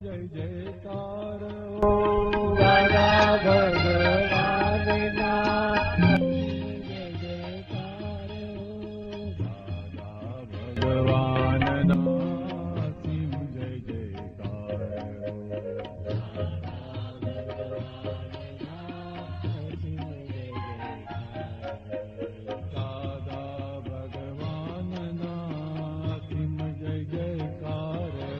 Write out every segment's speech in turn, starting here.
જય જયકાર હો દાદા ભગવાનના જય જયકાર હો દાદા ભગવાનના સિંહ જય જયકાર હો દાદા ભગવાનના સિંહ જય જયકાર હો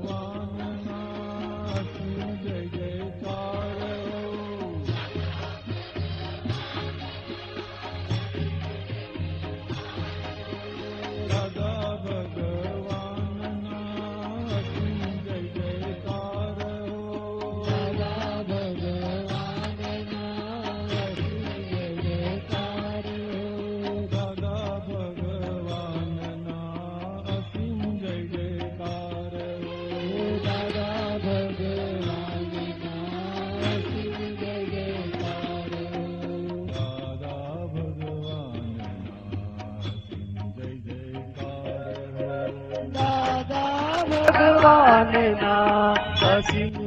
ભગવાનના અસીમ જય જયકાર દાદા ભગવાનના અસીમ જય જયકાર દાદા ભગવાનના અસીમ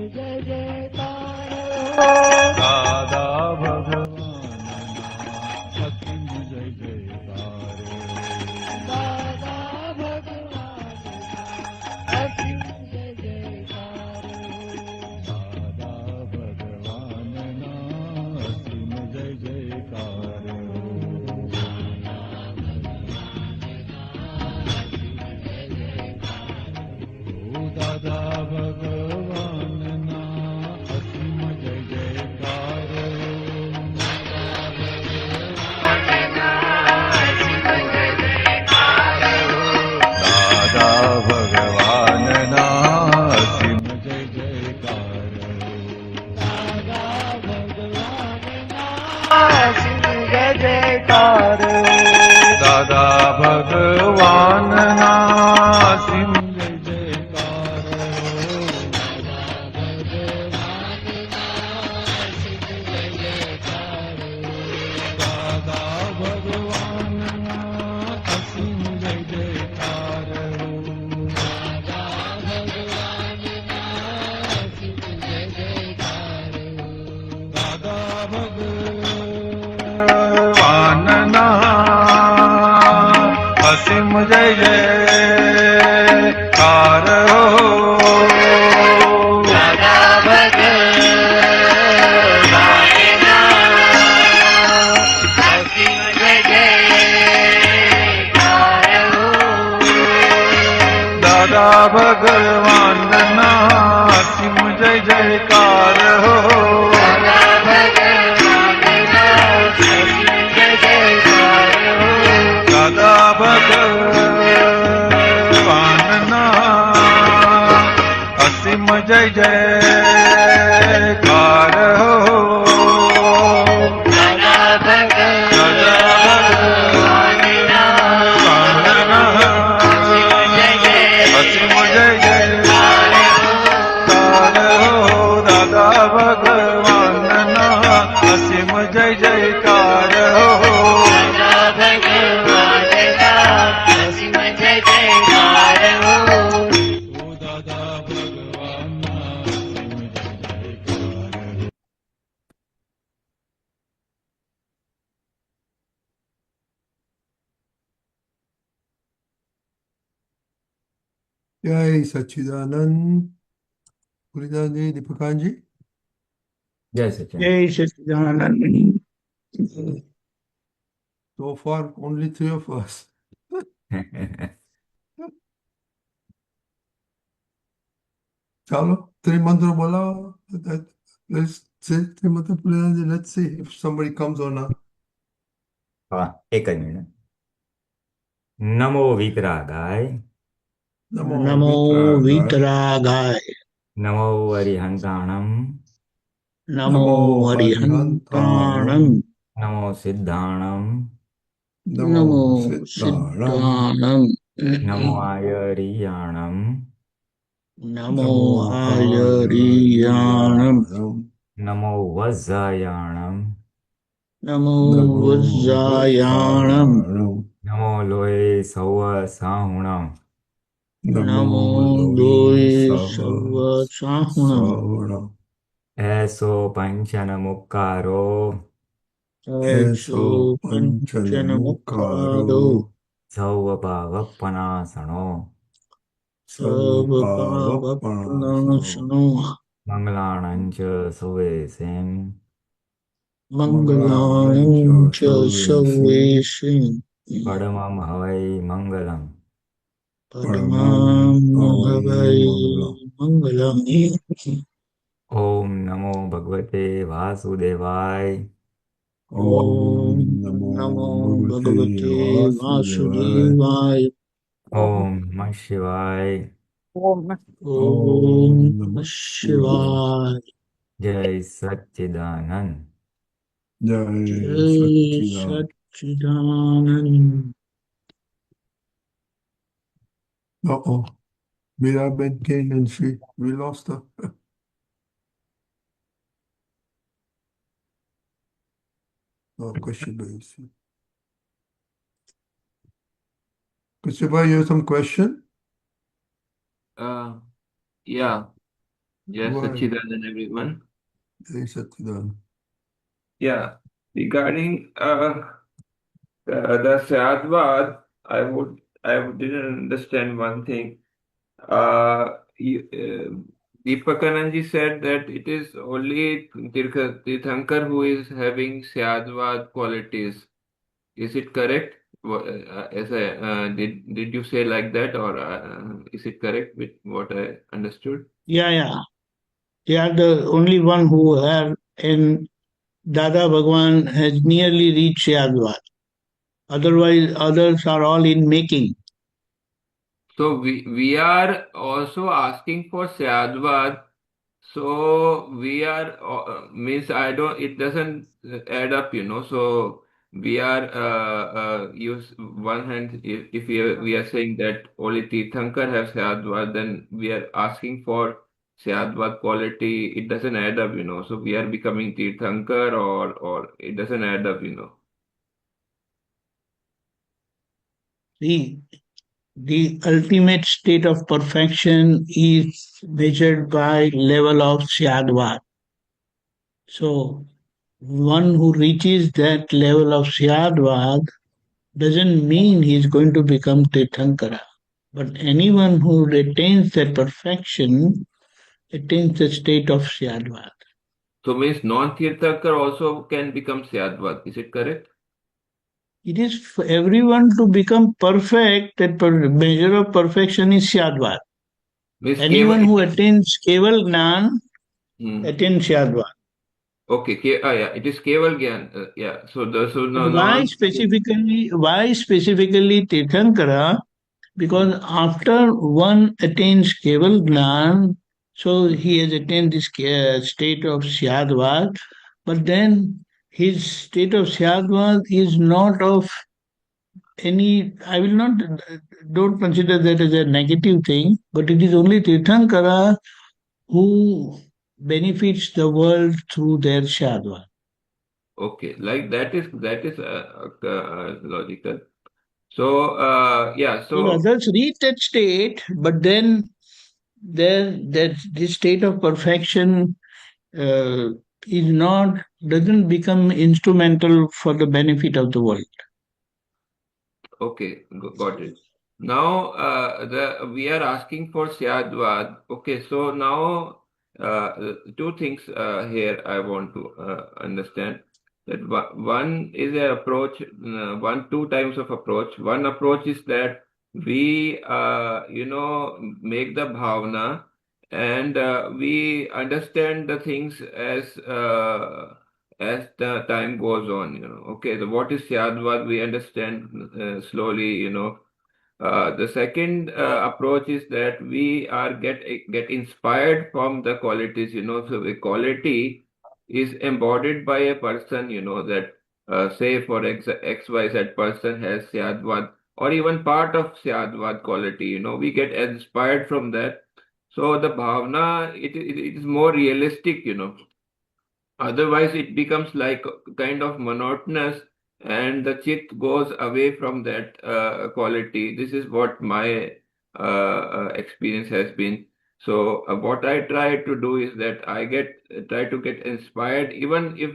જય જયકાર દાદા ભગવાનના અસીમ જય જયકાર દાદા ભગવાનના અસીમ જય જયકાર દાદા ભગવાનના અસીમ જય જયકાર દાદા ભગવાનના અસીમ જય જયકાર દાદા ભગવાનના અસીમ અસીમ જય જયકાર હો દાદા ભગવાનના અસીમ જય જયકાર હો દાદા ભગવાનના અસીમ જય જયકાર હો દાદા ભગવાનના અસીમ જય જયકાર હો દાદા ભગવાનના અસીમ જય જયકાર હો દાદા ભગવાનના અસીમ જય જયકાર હો Jai Sachidanand Pulinanandji Deepakanandji. Jai Satsang. Jai Sachidanand. So far, only three of us. Chalo, three mantra bola. Let's say three mantra Pulinanandji. Let's see if somebody comes or not. હા, એક જ મિનિટ. नमो वीतरागाय, Namo Namo Vitragaya. Vitragaya. नमो अरिहंताणम, Namo Namo Arihantanam. Arihantanam. नमो सिद्धाणम, Namo Namo Siddharam. Siddhanam. नमो आयरियाणम, Namo Namo Ayariyanam. Ayariyanam. नमो वज्जायाणम, Namo Namo Vajjayanam. Vasayanam. नमो लोए सौव साहुणम, Namo Namo Lohi Doi Saha Sarva Sahunam. Savanam. ऐसो पंचन मुक्कारो, Ekso Eso Panchanamukkharo. Panchanamukkharo. सौव पावपनासनो, Sarvabhavapanasam. Sarvapavapanasano. मंगलाणं च सुवेसिं, Mangalanam Mangalanam cha Sarvesim. sarvesim. परमं हवै मंगलम्। Paramam Padamam Pavai Havai Mangalam. Mangalam. ओम नमो भगवते वासुदेवाय, Om Om Namo Namo Bhagavate Bhagavate Vasudevaya. Vasudevaya. ओम नमः शिवाय। Om Om Namah Namah Shivaya. Shivaya. जय सच्चिदानंद। Jai Jai Satchidanand. Satchidanand. Uh-oh. Mirabel came and we lost her. Oh, Kashyapa is here. Kashyapa, you have some question? Yeah, Jai Go ahead. Sachidanand, everyone. Jai Satchidanand. Yeah, regarding the syadvad, I didn't understand one thing. Deepakanandji said that it is only Tirthankar who is having syadvad qualities. Is it correct? Did you say like that, or is it correct with what I understood? Yeah. They are the only one who have in Dada Bhagwan has nearly reached syadvad. Otherwise, others are all in making. So we are also asking for syadvad. So we are means I don't, it doesn't add up, you know. So we are use one hand, if we are saying that only Tirthankar has syadvad, then we are asking for syadvad quality. It doesn't add up, you know. So we are becoming Tirthankar, or it doesn't add up, you know. The ultimate state of perfection is measured by level of syadvad. So one who reaches that level of syadvad doesn't mean he is going to become Tirthankara. But anyone who retains that perfection attains the state of syadvad. So means non-Tirthankar also can become syadvad. Is it correct? It is for everyone to become perfect. That measure of perfection is syadvad. Means Anyone who attains keval gnan Hmm. attains syadvad. Okay, yeah, it is Keval Gyan. Yeah, so But no, why specifically Tirthankara? Because after one attains keval gnan, so he has attained this state of syadvad, but then his state of syadvad is not of any, I will not, don't consider that as a negative thing, but it is only Tirthankara who benefits the world through their syadvad. Okay, like that is logical. So yeah, So so others reach that state, but then this state of perfection uh, is not doesn't become instrumental for the benefit of the world. okay, got it. Now the we are asking for Syadvad. Okay, so now two things here I want to understand. That one is a approach, two types of approach. One approach is that we make the bhavana, and we understand the things as the time goes on. Okay, what is Syadvad we understand slowly. The second approach is that we are get inspired from the qualities, so the quality is embodied by a person, that say for XYZ person has syadvad or even part of syadvad quality, we get inspired from that. So the bhavna, it is more realistic, Otherwise, it becomes like kind of monotonous, and the chit goes away from that quality. This is what my experience has been. So, what I try to do is that try to get inspired, even if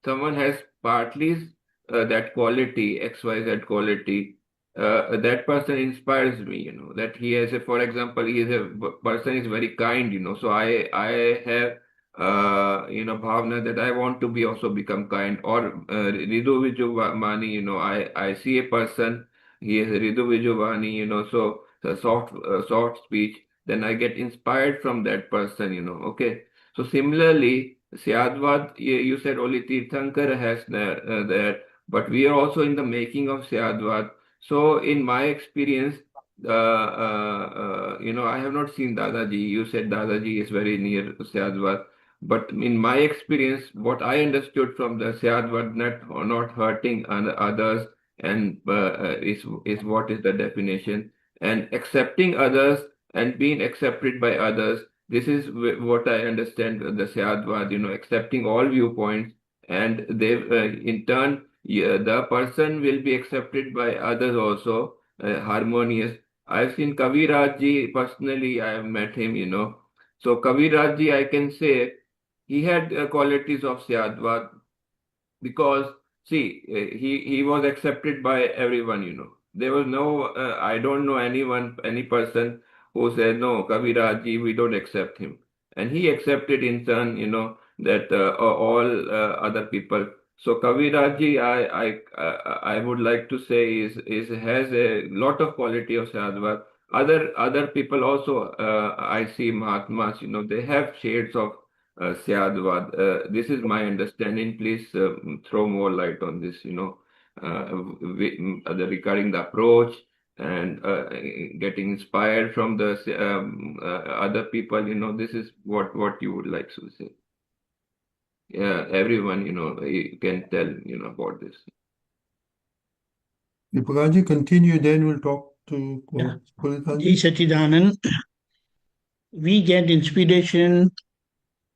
someone has partly that quality, XYZ quality. That person inspires me, that he has for example, person is very kind, so I have bhavna that I want to be also become kind. Or Ridu Vijuvani, I see a person, he is Ridu Vijuvani, so the soft speech, then I get inspired from that person, okay. So similarly, Syadvad, you said only Tirthankar has that, but we are also in the making of Syadvad. So in my experience, I have not seen Dadaji. You said Dadaji is very near Syadvad. But in my experience, what I understood from the syadvad, not hurting others, and is what is the definition, and accepting others and being accepted by others. This is what I understand the syadvad, accepting all viewpoints, and they in turn, the person will be accepted by others also, harmonious. I've seen Kaviraj personally. I have met him, So Kaviraj, I can say he had qualities of Syadvad, because see, he was accepted by everyone, There was no, I don't know any person who said, no, Kaviraji, we don't accept him. And he accepted in turn, that all other people. So Kaviraji, I would like to say is has a lot of quality of Syadvad. Other people also, I see Mahatmas, they have shades of Syadvad. This is my understanding. Please throw more light on this, regarding the approach and getting inspired from the other people, this is what you would like to say. Yeah, everyone, you can tell, about this. Deepakanandji, continue, then we'll talk to Yeah. Pulinanandji. Sachidanand, we get inspiration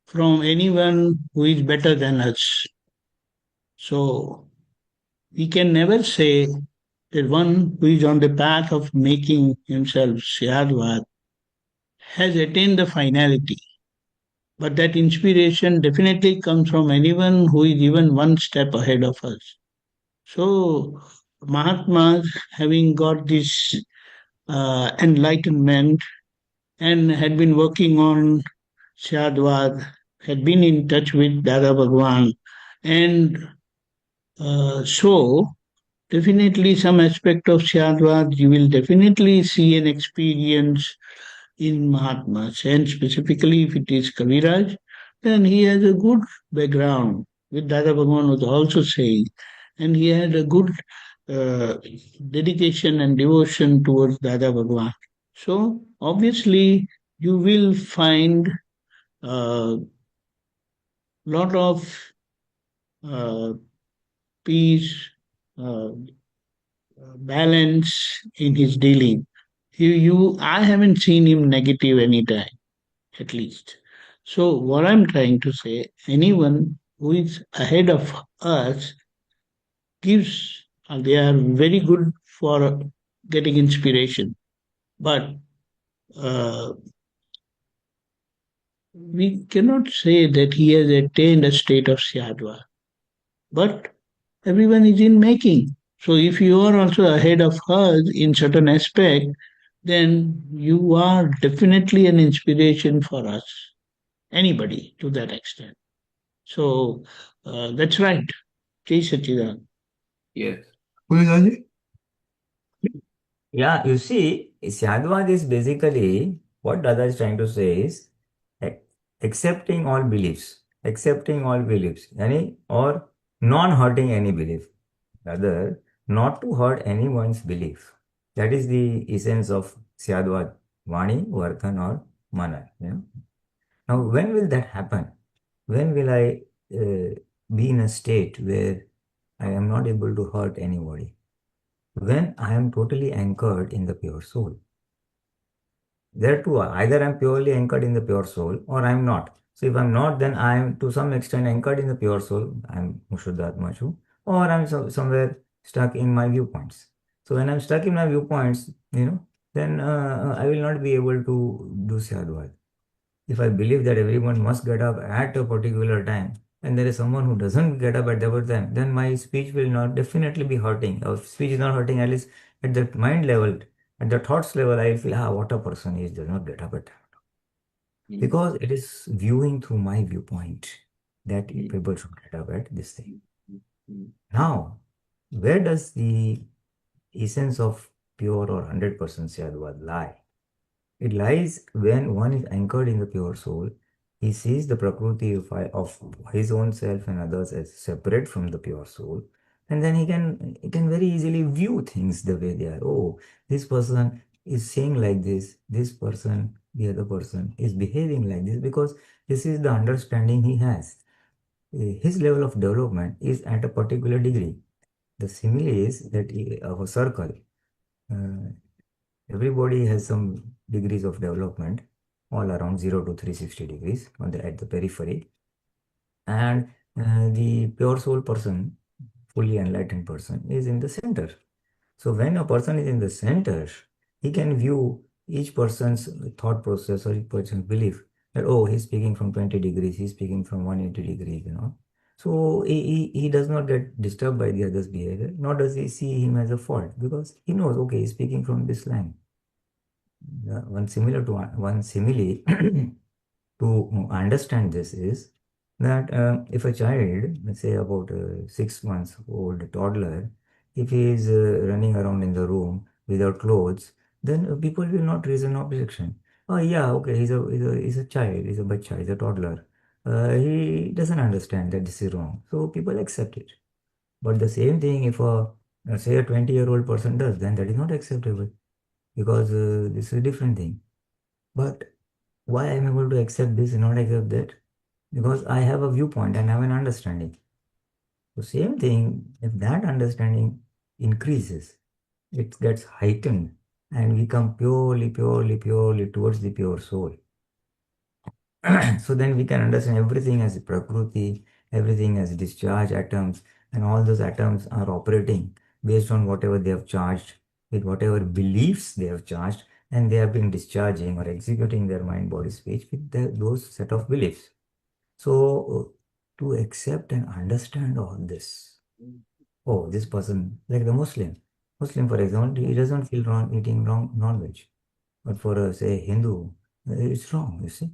from anyone who is better than us. So we can never say that one who is on the path of making himself syadvad has attained the finality. But that inspiration definitely comes from anyone who is even one step ahead of us. So Mahatmas, having got this enlightenment and had been working on Syadvad, had been in touch with Dada Bhagwan, and so definitely some aspect of Syadvad you will definitely see and experience in Mahatmas, and specifically if it is Kaviraj, then he has a good background, which Dada Bhagwan was also saying, and he had a good uh, dedication and devotion towards Dada Bhagwan. So obviously you will find a lot of uh, peace, uh, balance in his dealing. I haven't seen him negative anytime, at least. So what I'm trying to say, anyone who is ahead of us they are very good for getting inspiration. But uh, we cannot say that he has attained a state of Syadva. But everyone is in making. So if you are also ahead of us in certain aspect, then you are definitely an inspiration for us, anybody to that extent. So that's right. Jai Sachidan. Yes. Pulinanandji? Yeah, you see, Syadvad is basically what Dada is trying to say is ac- accepting all beliefs, or non hurting any belief, rather, not to hurt anyone's belief. That is the essence of syadvad, vani, vartan or mana. Now, when will that happen? When will I be in a state where I am not able to hurt anybody? When I am totally anchored in the pure soul. There too, either I'm purely anchored in the pure soul or I'm not. So if I'm not, then I'm to some extent anchored in the pure soul. I'm Mushuddhatmachu, or I'm somewhere stuck in my viewpoints. So when I'm stuck in my viewpoints, then I will not be able to do Syadvad. If I believe that everyone must get up at a particular time, and there is someone who doesn't get up at that time, then my speech will not definitely be hurting. Or speech is not hurting, at least at the mind level, at the thoughts level, I feel, what a person is, does not get up at that. Because it is viewing through my viewpoint that people should get up at this thing. Now, where does the essence of pure or 100% Syadvad lie? It lies when one is anchored in the pure soul. He sees the Prakriti of his own self and others as separate from the pure soul. And then he can very easily view things the way they are. Oh, this person is saying like this person, the other person is behaving like this, because this is the understanding he has. His level of development is at a particular degree. The simile is that of a circle. Uh, Everybody has some degrees of development, all around 0 to 360 degrees at the periphery. And the pure soul person, fully enlightened person, is in the center. So when a person is in the center, he can view each person's thought process or each person's belief that, oh, he's speaking from 20 degrees, he's speaking from 180 degrees, So he does not get disturbed by the other's behavior, nor does he see him as a fault, because he knows, okay, he's speaking from this line. One simile to understand this is that if a child, let's say about a 6 months old toddler, if he is running around in the room without clothes, then people will not raise an objection. Oh yeah, okay, he's a child, he's a bacha, he's a toddler. He doesn't understand that this is wrong, so people accept it. But the same thing, if say a 20-year-old person does, then that is not acceptable, because this is a different thing. But why I'm able to accept this and not accept that? Because I have a viewpoint and I have an understanding. So same thing, if that understanding increases, it gets heightened and we come purely towards the pure soul. So then we can understand everything as Prakriti, everything as discharge atoms, and all those atoms are operating based on whatever they have charged, with whatever beliefs they have charged, and they have been discharging or executing their mind, body, speech with those set of beliefs. So to accept and understand all this, oh, this person, like the Muslim, for example, he doesn't feel wrong eating non-veg, but for say Hindu, it's wrong, you see.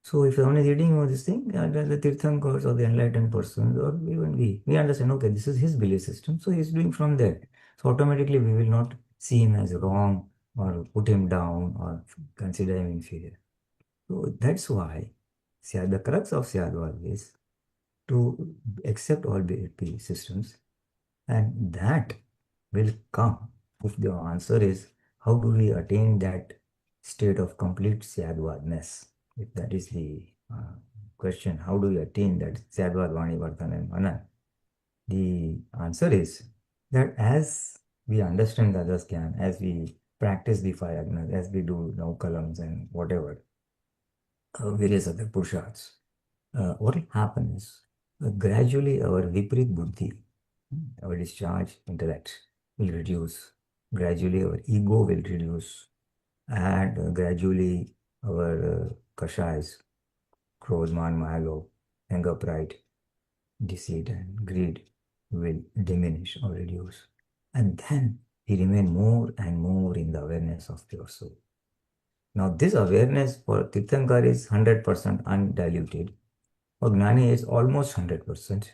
So if someone is eating all this thing, the Tirthankars or the enlightened persons, or even we understand, okay, this is his belief system, so he's doing from there. So automatically we will not see him as wrong or put him down or consider him inferior. So that's why the crux of Syadvad is to accept all belief systems, and that will come if the answer is how do we attain that state of complete Syadvadness. If that is the question, how do we attain that Syadvad, Vani, Vartan and Manan? The answer is that as we understand the others can, as we practice the five agnas, as we do Naukalams and whatever, various other Purusharts, what will happen is gradually our Viprit Buddhi, our discharge intellect will reduce. Gradually our ego will reduce, and gradually our kashayas, krodh, man, maya, lobh, anger, pride, deceit and greed will diminish or reduce. And then we remain more and more in the awareness of pure soul. Now this awareness for Tirthankar is 100% undiluted. For Gnani is almost 100%.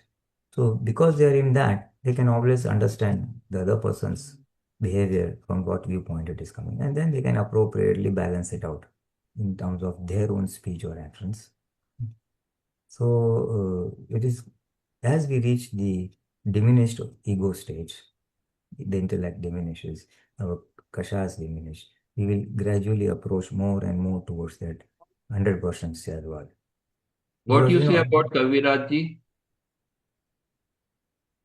So because they are in that, they can always understand the other person's behavior from what viewpoint it is coming. And then they can appropriately balance it out in terms of their own speech or actions. So it is as we reach the diminished ego stage, the intellect diminishes, our kashas diminish, we will gradually approach more and more towards that 100% syadvad. What Because, you say about Kaviraj ji?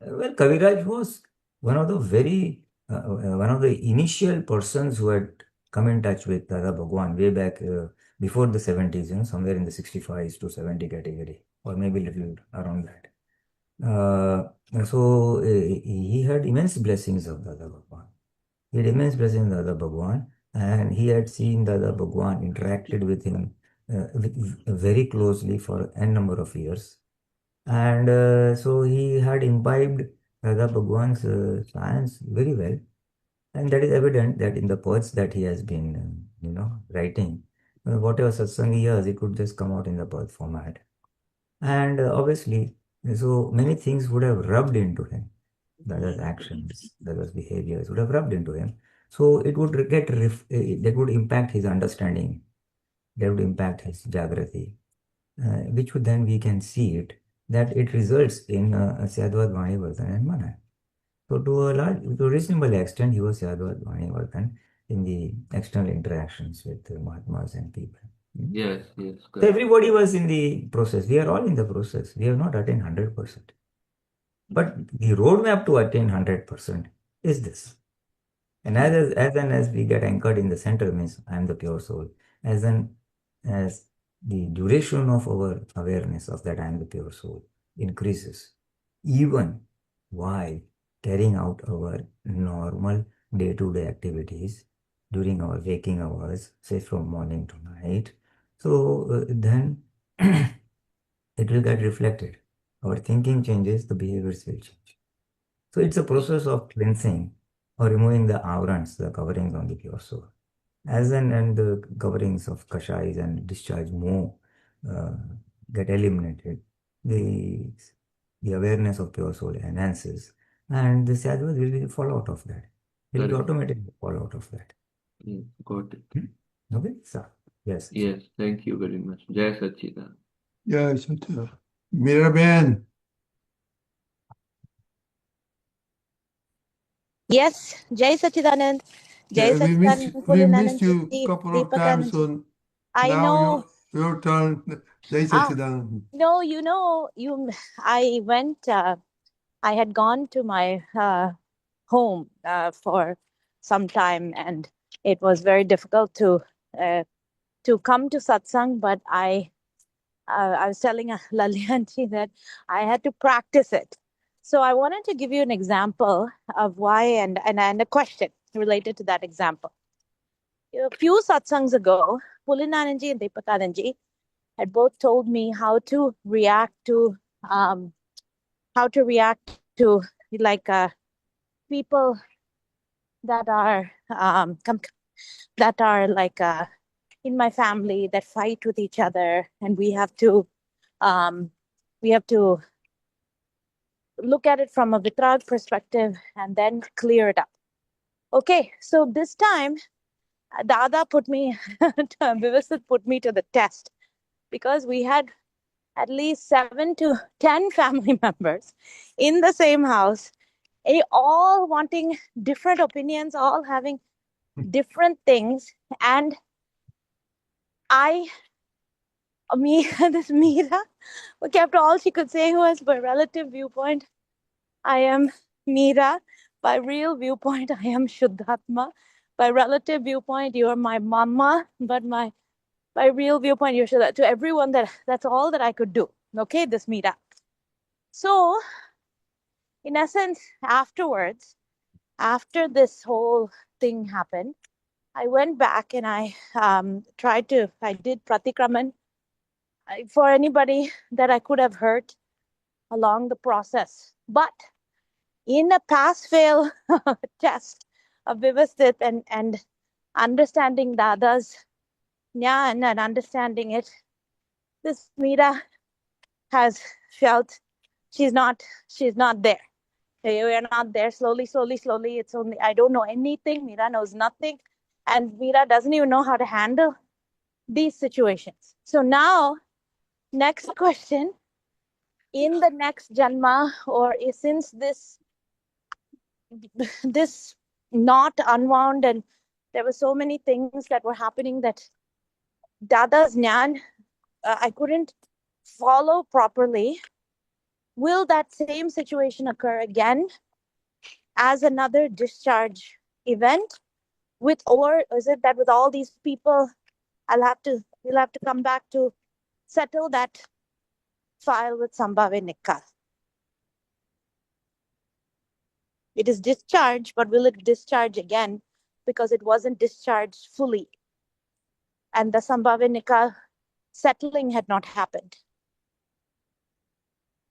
well, Kaviraj was one of the one of the initial persons who had come in touch with Dada Bhagwan way back before the 70s, somewhere in the 65s to 70 category, or maybe a little around that. So he had immense blessings of Dada Bhagwan. He had immense blessings of Dada Bhagwan, and he had seen Dada Bhagwan interacted with him very closely for n number of years. And so he had imbibed Dada Bhagwan's science very well. And that is evident that in the poets that he has been, writing, whatever satsang he has, it could just come out in the poet format. And obviously, so many things would have rubbed into him. Dada's actions, Dada's behaviors would have rubbed into him. So it would that would impact his understanding, that would impact his jagrati, which would then we can see it that it results in Syadvad Vani Vardhan and Mana. So to a reasonable extent, he was Syadvad Vani Vardhan in the external interactions with Mahatmas and people. Yes, So correct. everybody was in the process. We are all in the process. We have not attained 100%. But the roadmap to attain 100% is this. And as we get anchored in the center, means I am the pure soul, as the duration of our awareness of that I am the pure soul increases, even while carrying out our normal day-to-day activities during our waking hours, say from morning to night. So then it will get reflected. Our thinking changes, the behaviors will change. So it's a process of cleansing or removing the avrans, the coverings on the pure soul. As and the coverings of kashais and discharge more get eliminated, the awareness of pure soul enhances, and the sadhvas will be the fallout of that. It will Correct. automatically fall out of that. Got it. Okay, so yes. Yes, thank you very much. Jai Satchidanand. Yes, Miraben. Yes, Jai Sachidanand. Jai Yeah, we missed Sachidanand we missed Pulinanandji you a couple of times, Deepakanandji. so I now know. your turn. Jai Sachidanand. No, I went, I had gone to my home for some time, and it was very difficult to come to satsang, but I was telling Lalyanji that I had to practice it. So I wanted to give you an example of why and a question related to that example. A few satsangs ago, Pulinanandji and Deepakanandji had both told me how to react to like people that are like in my family that fight with each other, and we have to look at it from a vitrag perspective and then clear it up. Okay, so this time Dada Vyavasthit put me to the test, because we had at least 7 to 10 family members in the same house, all wanting different opinions, all having different things. And this Meera kept all she could say was, by relative viewpoint, I am Meera. By real viewpoint, I am Shuddhatma. By relative viewpoint, you are my mama, but by real viewpoint, you should. To everyone, that's all that I could do. Okay, this Meera. So, in essence, afterwards, after this whole thing happened, I went back and I did pratikraman for anybody that I could have hurt along the process. But in a pass-fail test of Vyavasthit and understanding Dada's jnana and understanding it, this Meera has felt she's not there. We are not there. Slowly. It's only, I don't know anything. Meera knows nothing. And Meera doesn't even know how to handle these situations. So now, next question. In the next janma, or since this knot unwound and there were so many things that were happening that Dada's Jnana, I couldn't follow properly. Will that same situation occur again as another discharge event? Or is it that with all these people, we'll have to come back to settle that file with Sambhave Nikka? It is discharged, but will it discharge again because it wasn't discharged fully and the Sambhave Nikka settling had not happened?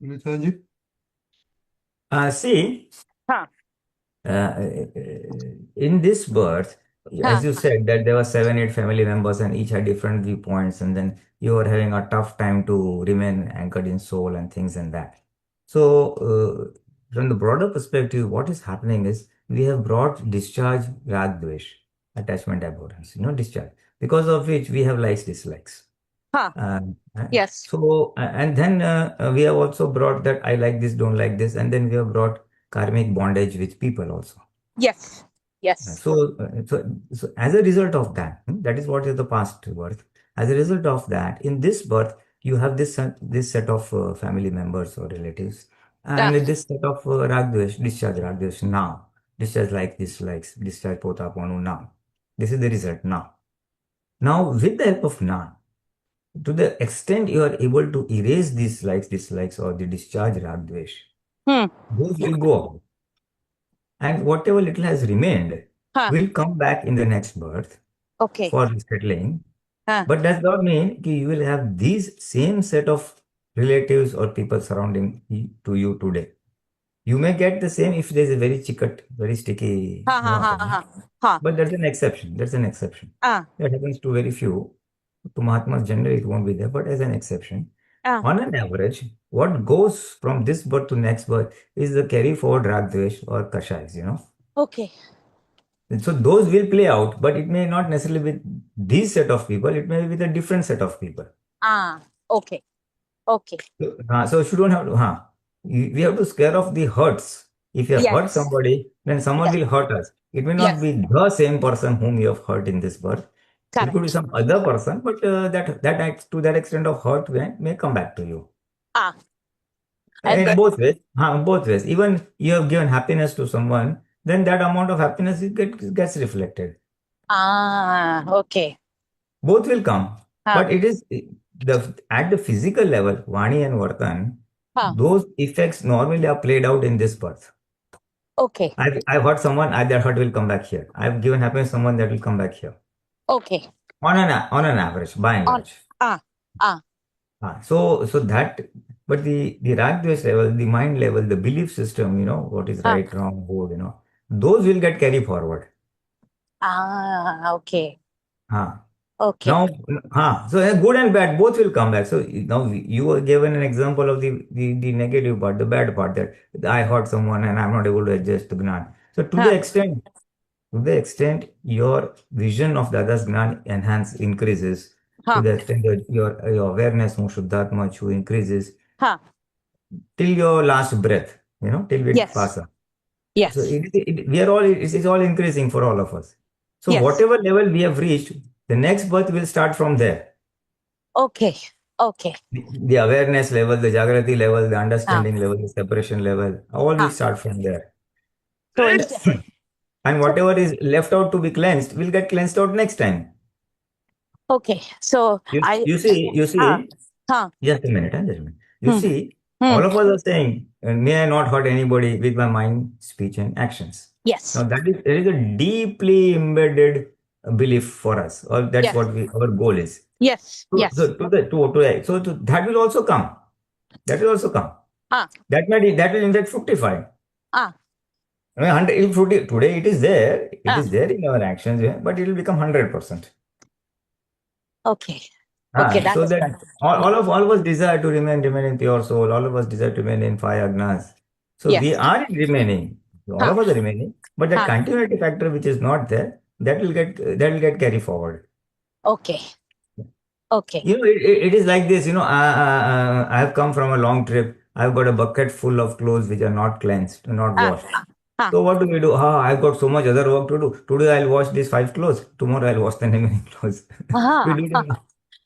Pulinanandji? See, Huh. in this birth, as you said, that there were 7, 8 family members and each had different viewpoints, and then you were having a tough time to remain anchored in soul and things and that. So, from the broader perspective, what is happening is we have brought discharge, rag, dvesh, attachment, abhorrence, discharge, because of which we have likes, dislikes. Yes. So, and then we have also brought that I like this, don't like this, and then we have brought karmic bondage with people also. Yes. Yes. So as a result of that, that is what is the past birth. As a result of that, in this birth, you have this set of family members or relatives, and this set of ragdvesh, discharge ragdvesh now, discharge like dislikes, discharge potaponu now. This is the result now. Now, with the help of now, to the extent you are able to erase these likes, dislikes, or the discharge ragdvesh, those will go out. And whatever little has remained will come back in the next birth for resettling. But does not mean that you will have these same set of relatives or people surrounding to you today. You may get the same if there's a very chikat, very sticky. But that's an exception. That's an exception. That happens to very few. To Mahatmas generally it won't be there, but as an exception. On an average, what goes from this birth to next birth is the carry forward ragdvesh or kashais, Okay. So those will play out, but it may not necessarily be these set of people, it may be with a different set of people. Okay. Okay. So you don't have to, we have to scare off the hurts. If you have hurt somebody, then someone will hurt us. It may not be the same person whom you have hurt in this birth. It could be some other person, but that to that extent of hurt may come back to you. In both ways. Both ways. Even you have given happiness to someone, then that amount of happiness gets reflected. Okay. Both will come. But it is at the physical level, Vani and Vartan, those effects normally are played out in this birth. Okay. I've hurt someone, that hurt will come back here. I've given happiness to someone, that will come back here. Okay. On an average, by and large. So that, but the ragdvesh level, the mind level, the belief system, what is right, wrong, good, those will get carried forward. Okay. Okay. Now, so good and bad, both will come back. So now you were given an example of the negative part, the bad part, that I hurt someone and I'm not able to adjust to Gnan. So to the extent your vision of Dada's Gnan increases, to the extent that your awareness, Shuddhatma, increases, till your last breath, till we pass up. Yes. So it's all increasing for all of us. So whatever level we have reached, the next birth will start from there. Okay. Okay. The awareness level, the Jagrati level, the understanding level, the separation level, all will start from there. And whatever is left out to be cleansed will get cleansed out next time. Okay. So you see, just a minute. You see, all of us are saying, may I not hurt anybody with my mind, speech, and actions. Yes. Now there is a deeply embedded belief for us, or that's what our goal is. Yes. So that will also come. That will also come. That will in fact fructify. Today it is there. It is there in our actions, but it will become 100%. Okay. Okay. So that all of us desire to remain in pure soul. All of us desire to remain in 5 agnas. So we are remaining. All of us are remaining, but that continuity factor which is not there, that will get carried forward. Okay. Okay. It is like this. I have come from a long trip. I've got a bucket full of clothes which are not cleansed, not washed. So what do we do? I've got so much other work to do. Today I'll wash these 5 clothes. Tomorrow I'll wash the remaining clothes. We do that.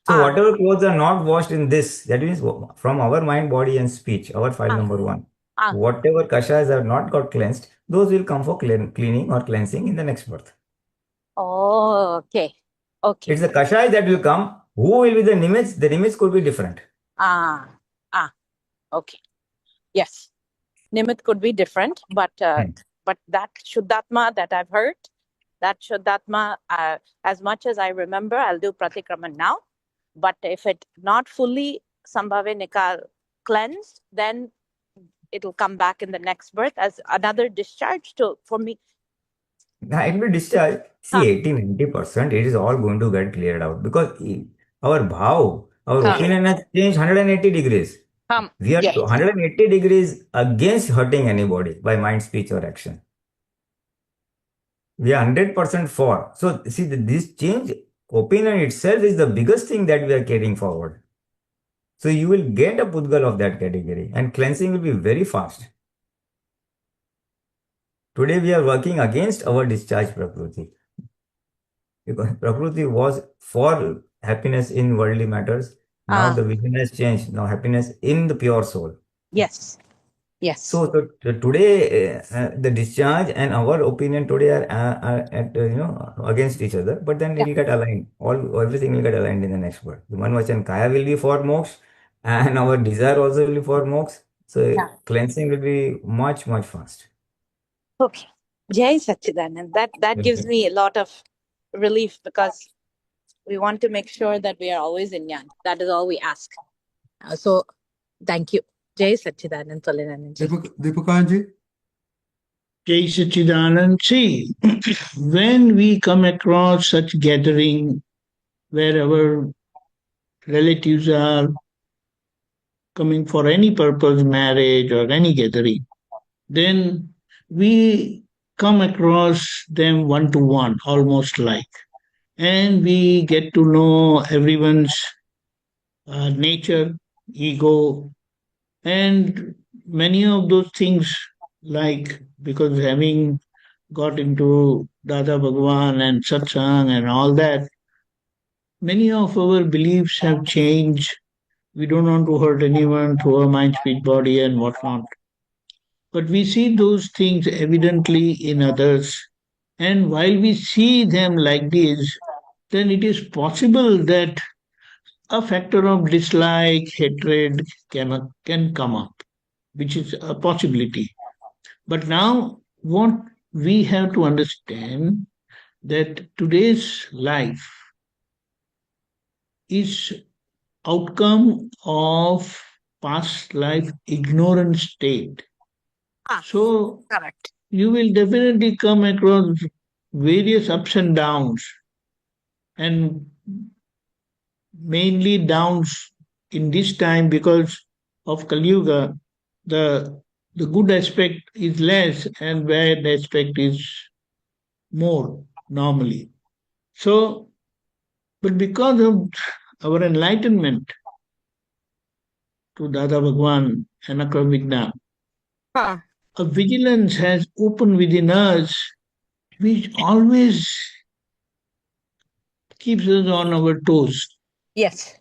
So whatever clothes are not washed in this, that means from our mind, body, and speech, our file number 1. Whatever kashas have not got cleansed, those will come for cleaning or cleansing in the next birth. Oh, okay. Okay. It's the kashai that will come. Who will be the nimits? The nimits could be different. Okay. Yes. Nimit could be different, but that Shuddhatma that I've heard, that Shuddhatma, as much as I remember, I'll do Pratikraman now. But if it not fully Sambhave Nikal cleansed, then it'll come back in the next birth as another discharge for me. It will discharge. See, 80-90%, it is all going to get cleared out because our bhav, our opinion has changed 180 degrees. We are 180 degrees against hurting anybody by mind, speech, or action. We are 100% for. So, see, this change, opinion itself is the biggest thing that we are carrying forward. So, you will get a Pudgal of that category and cleansing will be very fast. Today, we are working against our discharge Prakriti. Because Prakriti was for happiness in worldly matters. Now the vision has changed. Now happiness in the pure soul. Yes. Yes. So today, the discharge and our opinion today are at, against each other. But then it will get aligned. Everything will get aligned in the next word. The Man Vachan Kaya will be for moksha, and our desire also will be for moksha. So cleansing will be much, much fast. Okay. Jai Satchidanand. That gives me a lot of relief because we want to make sure that we are always in Jnana. That is all we ask. So, thank you. Jai Satchidanand Pulinanandji. Deepakanandji? Jai Satchidanand. See, when we come across such gathering where our relatives are coming for any purpose, marriage or any gathering, then we come across them one-to-one, almost like. And we get to know everyone's nature, ego, and many of those things, like because having got into Dada Bhagwan and Satsang and all that, many of our beliefs have changed. We don't want to hurt anyone through our mind, speech, body, and whatnot. But we see those things evidently in others. And while we see them like this, then it is possible that a factor of dislike, hatred can come up, which is a possibility. But now, what we have to understand that today's life is outcome of past life ignorant state. So correct. You will definitely come across various ups and downs, and mainly downs in this time because of Kali Yuga. The good aspect is less and bad aspect is more normally. So, but because of our enlightenment to Dada Bhagwan and Akravigna, a vigilance has opened within us which always keeps us on our toes. Yes.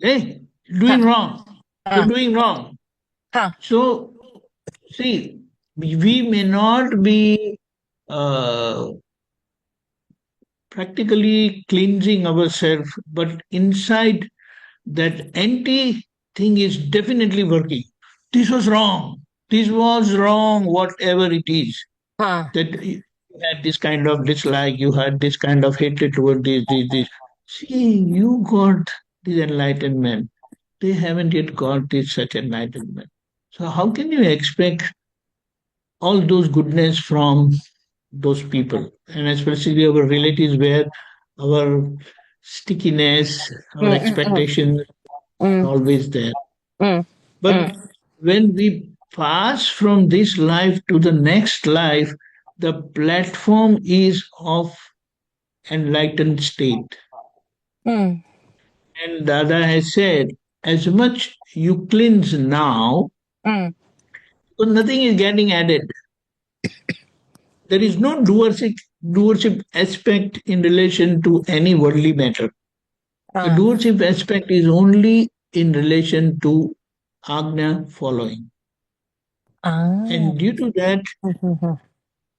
Hey, doing wrong. You're doing wrong. So, see, we may not be practically cleansing ourselves, but inside that empty thing is definitely working. This was wrong. This was wrong, whatever it is. That you had this kind of dislike, you had this kind of hatred toward this. See, you got this enlightenment. They haven't yet got this such enlightenment. So how can you expect all those goodness from those people, and especially our relatives, where our stickiness, our expectation are always there. But when we pass from this life to the next life, the platform is of enlightened state. And Dada has said, as much you cleanse now, so nothing is getting added. there is no doership aspect in relation to any worldly matter. The doership aspect is only in relation to Agnya following. And due to that,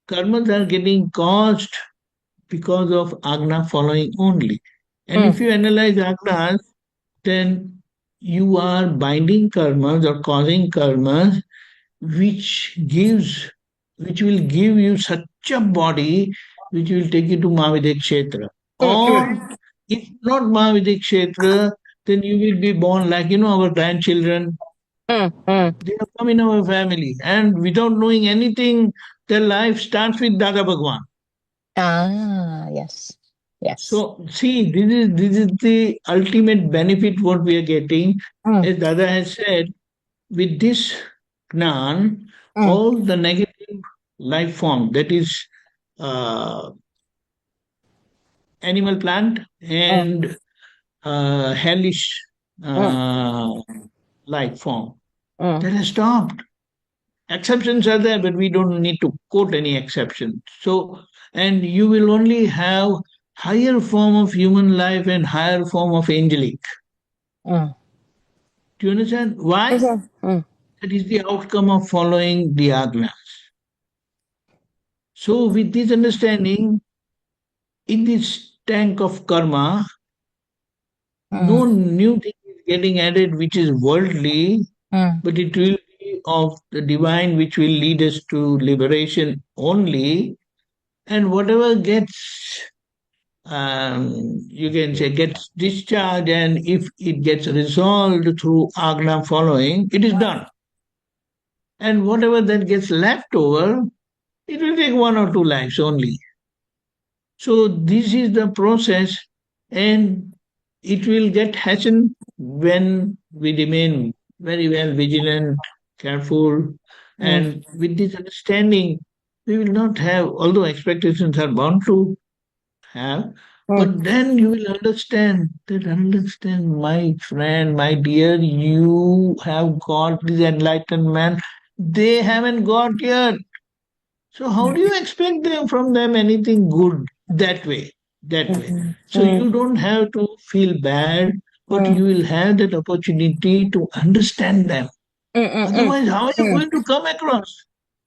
karmas are getting caused because of Agnya following only. And if you analyze Agnas, then you are binding karmas or causing karmas which will give you such a body which will take you to Mahavidya Kshetra. Or if not Mahavidya Kshetra, then you will be born like, our grandchildren. They have come in our family, and without knowing anything, their life starts with Dada Bhagwan. Yes. Yes. So, see, this is the ultimate benefit what we are getting. As Dada has said, with this Gnan, all the negative life form, that is animal plant and hellish life form, that has stopped. Exceptions are there, but we don't need to quote any exception. So, and you will only have higher form of human life and higher form of angelic. Do you understand? Why? That is the outcome of following the Agnas. So, with this understanding, in this tank of karma, no new thing is getting added which is worldly, but it will be of the divine which will lead us to liberation only. And whatever gets, you can say, gets discharged, and if it gets resolved through Agna following, it is done. And whatever that gets left over, it will take 1 or 2 lives only. So this is the process, and it will get hastened when we remain very well vigilant, careful, and with this understanding, we will not have, although expectations are bound to have, but then you will understand, my friend, my dear, you have got this enlightened man. They haven't got yet. So how do you expect from them anything good that way? So you don't have to feel bad, but you will have that opportunity to understand them. Otherwise, how are you going to come across?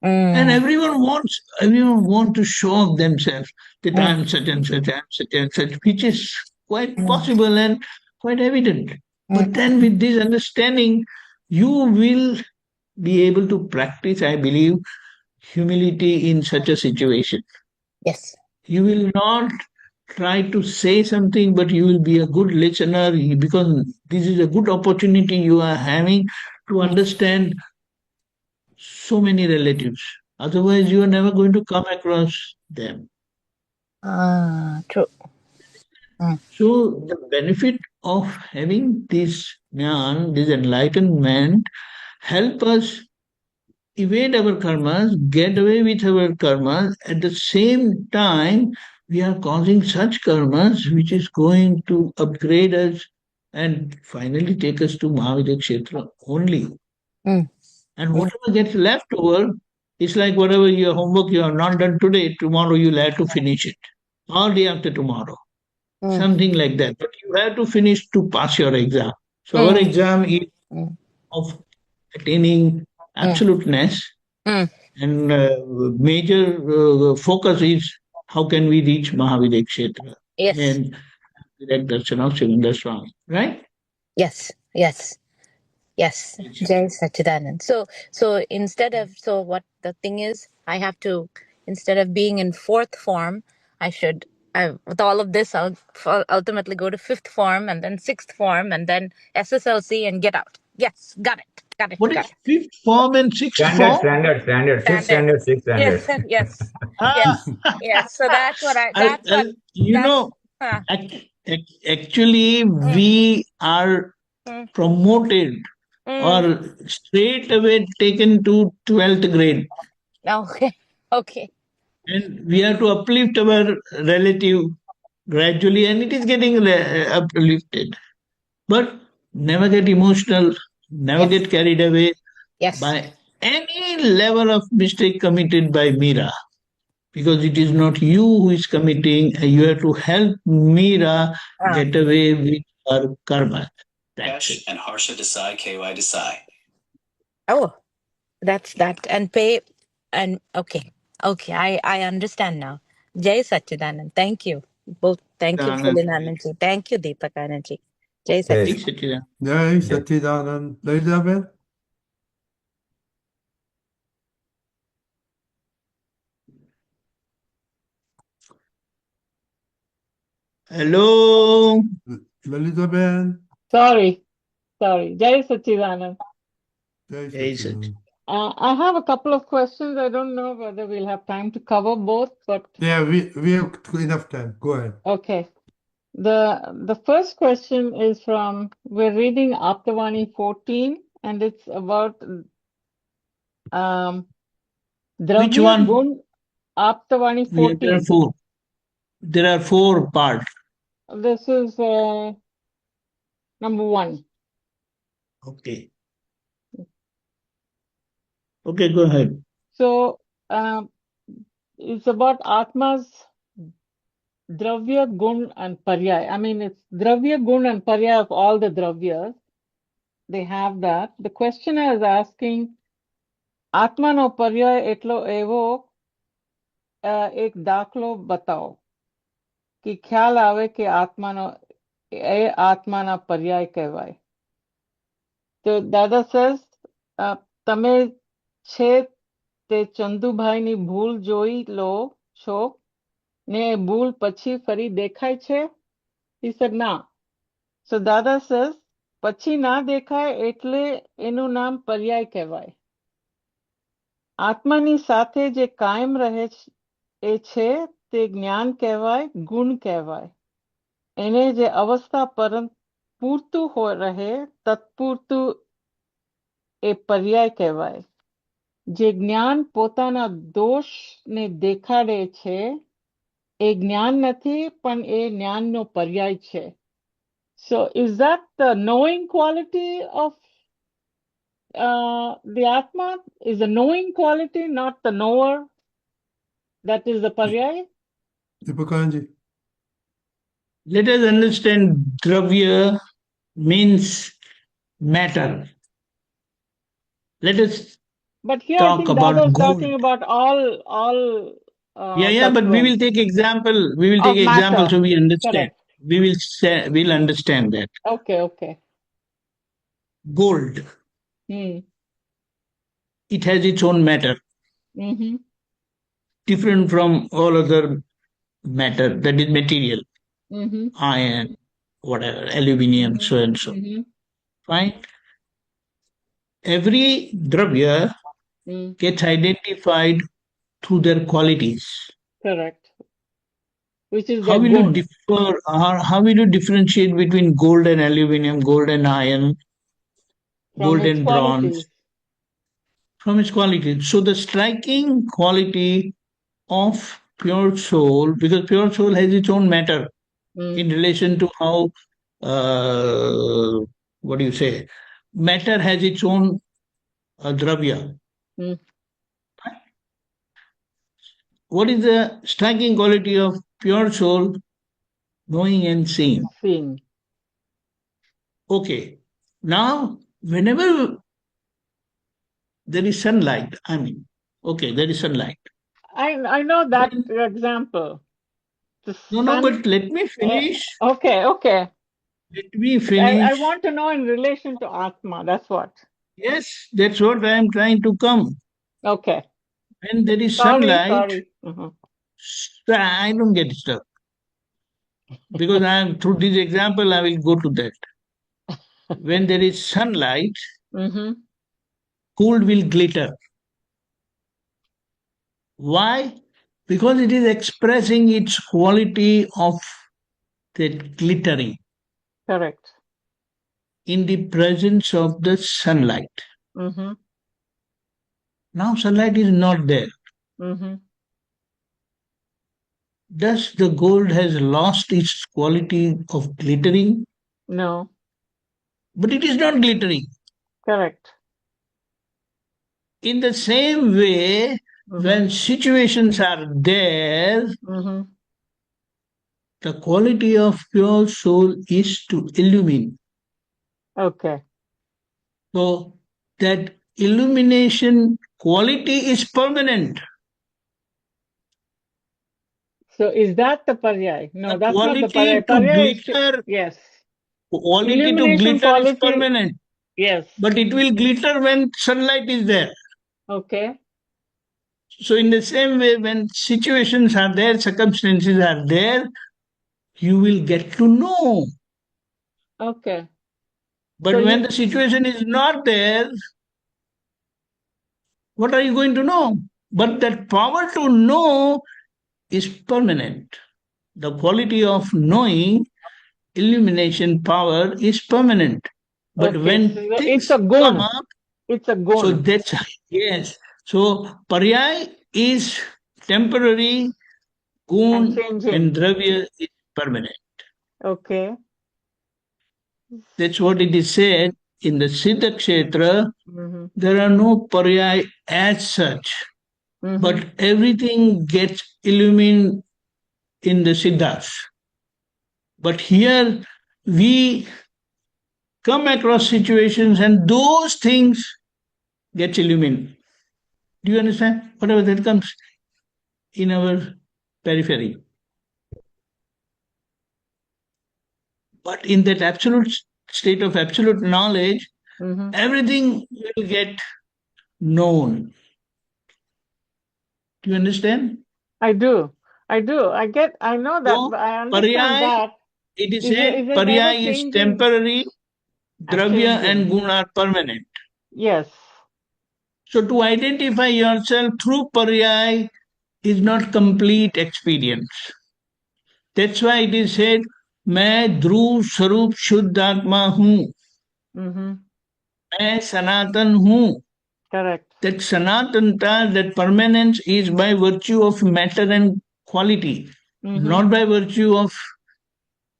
And everyone wants to show off themselves that I am such and such, I am such and such, which is quite possible and quite evident. But then with this understanding, you will be able to practice, I believe, humility in such a situation. Yes. You will not try to say something, but you will be a good listener, because this is a good opportunity you are having to understand so many relatives. Otherwise, you are never going to come across them. True. So the benefit of having this jnana, this enlightenment, help us evade our karmas, get away with our karmas. At the same time, we are causing such karmas which is going to upgrade us and finally take us to Mahavidya Kshetra only. And whatever gets left over, it's like whatever your homework you have not done today, tomorrow you'll have to finish it. Or day after tomorrow. Something like that. But you have to finish to pass your exam. So our exam is of attaining absoluteness, and major focus is how can we reach Mahavidya Kshetra. Yes. And direct darshan of Sivendra Swami. Right? Yes. Yes, Jai Sachidanand. So what the thing is, I have to, instead of being in 4th form, with all of this, I'll ultimately go to 5th form and then 6th form and then SSLC and get out. Yes, got it. What is 5th form and 6th form? Standard. 5th standard, 6th standard. Yes. So that's what actually, we are promoted or straight away taken to 12th grade. Okay. And we have to uplift our relative gradually, and it is getting uplifted. But never get emotional, never get carried away by any level of mistake committed by Meera. because it is not you who is committing. You have to help Meera get away with her karma. That's it. And Harsha Desai, KY Desai. Oh, that's that. And pay and okay. Okay, I understand now. Jai Satchidanand. Thank you. Both thank you, Pulinanandji. Thank you, Deepakanandji. Jai Jai Satchidanand. Satchidanand. Jai Satchidanand. Elizabeth? Hello. Elizabeth? Sorry. Jai Satchidanand. Jai Jai Satchidanand. I have a couple of questions. I don't know whether we'll have time to cover both, but Yeah, we have enough time. Go ahead. okay. The first question is we're reading Aptavani 14, and it's about Which Dravya one? Gun. Aptavani Yeah, there are 14. four. There are four parts. This is number 1. Okay. Okay, go ahead. So it's about Atma's Dravya, Gun, and Paryai. I mean, it's Dravya, Gun, and Paryai of all the Dravyas. They have that. The questioner is asking, Atmano Paryai etlo evo એક દાખલો બતાવો કે ખ્યાલ આવે કે આત્માનો એ આત્માના પર્યાય કહેવાય. So Dada says, તમે છે તે ચંદુભાઈની ભૂલ જોઈ લો છો ને એ ભૂલ પછી ફરી દેખાય છે? He said, ના. So Dada says, પછી ના દેખાય એટલે એનું નામ પર્યાય કહેવાય. આત્માની સાથે જે કાયમ રહે છે તે જ્ઞાન કહેવાય, ગુણ કહેવાય. એને જે અવસ્થા પૂરતું રહે તત્પૂરતું એ પર્યાય કહેવાય. જે જ્ઞાન પોતાના દોષને દેખાડે છે એ જ્ઞાન નથી પણ એ જ્ઞાનનો પર્યાય છે. So is that the knowing quality of the Atma? Is the knowing quality, not the knower? That is the Paryai? Deepakanandji. Let us understand Dravya means matter. Let us But here I talk think about Dada is gold. talking about all But we will take example. We will of take example matter. so we understand. Correct. We'll understand that. Okay. Gold, it has its own matter, Mm-hmm. different from all other matter, that is material, Mm-hmm. iron, whatever, aluminium, so and so. Mm-hmm. Fine. Every dravya gets identified through their qualities. Correct. Which is How the will you gun. differ? How will you differentiate between gold and aluminium, gold and iron, From gold its and bronze? qualities. From its quality. So the striking quality of pure soul, because pure soul has its own matter in relation to how, what do you say, matter has its own dravya. What is the striking quality of pure soul? Knowing and seeing. Okay. Now, whenever there is sunlight, there is sunlight. I know that example. No, but let me finish. Okay. Let me finish. I want to know in relation to Atma, that's what. Yes, that's what I am trying to come. Okay. When there is sunlight, Sorry. I don't get stuck. Because through this example, I will go to that. When there is sunlight, gold will glitter. Why? Because it is expressing its quality of that glittering. Correct. In the presence of the sunlight. Now sunlight is not there. Does the gold has lost its quality of glittering? No. But it is not glittering. Correct. In the same way, when situations are there, the quality of pure soul is to illumine. Okay. So that illumination quality is permanent. So is that the Paryai? No, The that's not the quality Paryai. to Paryai is, glitter, yes. quality to Illumination glitter is quality, permanent, yes. but it will glitter when sunlight is there. Okay. So in the same way, when situations are there, circumstances are there, you will get to know. Okay. But So when the situation is not there, what are you going to know? But that power to know is permanent. The quality of knowing, illumination power is permanent. But okay, when so it's things a come gun. up, It's a so gun. that's, yes. So Paryai is temporary, And gun changing. and dravya is permanent. Okay. That's what it is said in the Siddha Kshetra. There are no Paryai as such, but everything gets illumined in the Siddhas. But here we come across situations and those things get illumined. Do you understand? Whatever that comes in our periphery. But in that absolute state of absolute knowledge, everything will get known. Do you understand? I do. I know that. So, I understand Paryai, that. it is Is said, it never Paryai is changing temporary, and dravya changing? and gun are permanent. Yes. So to identify yourself through Paryai is not complete experience. That's why it is said, मैं ध्रुव स्वरूप शुद्ध आत्मा हूँ, मैं सनातन हूँ. Correct. That Sanatanta, that permanence is by virtue of matter and quality, not by virtue of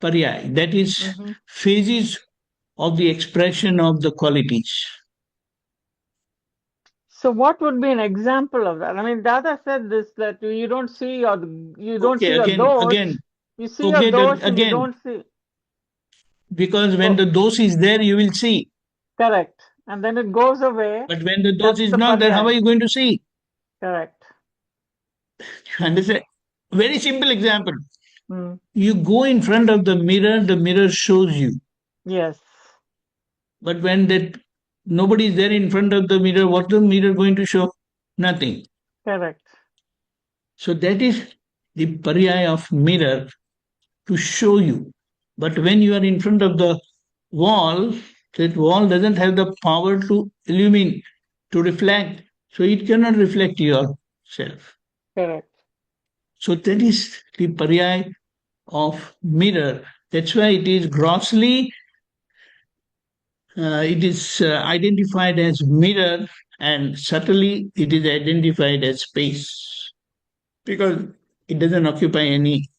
Paryai. That is phases of the expression of the qualities. So what would be an example of that? I mean, Dada said this, that you don't see your dosh. You see your dosh and you don't see. Because when the dosh is there, you will see. Correct. And then it goes away. But when the dosh is not there, how are you going to see? Correct. You understand? Very simple example. You go in front of the mirror shows you. Yes. But when that nobody is there in front of the mirror, what's the mirror going to show? Nothing. Correct. So that is the Paryai of mirror, to show you. But when you are in front of the wall, that wall doesn't have the power to illumine, to reflect. So it cannot reflect yourself. Correct. So that is the Paryai of mirror. That's why it is grossly, it is identified as mirror, and subtly it is identified as space, because it doesn't occupy any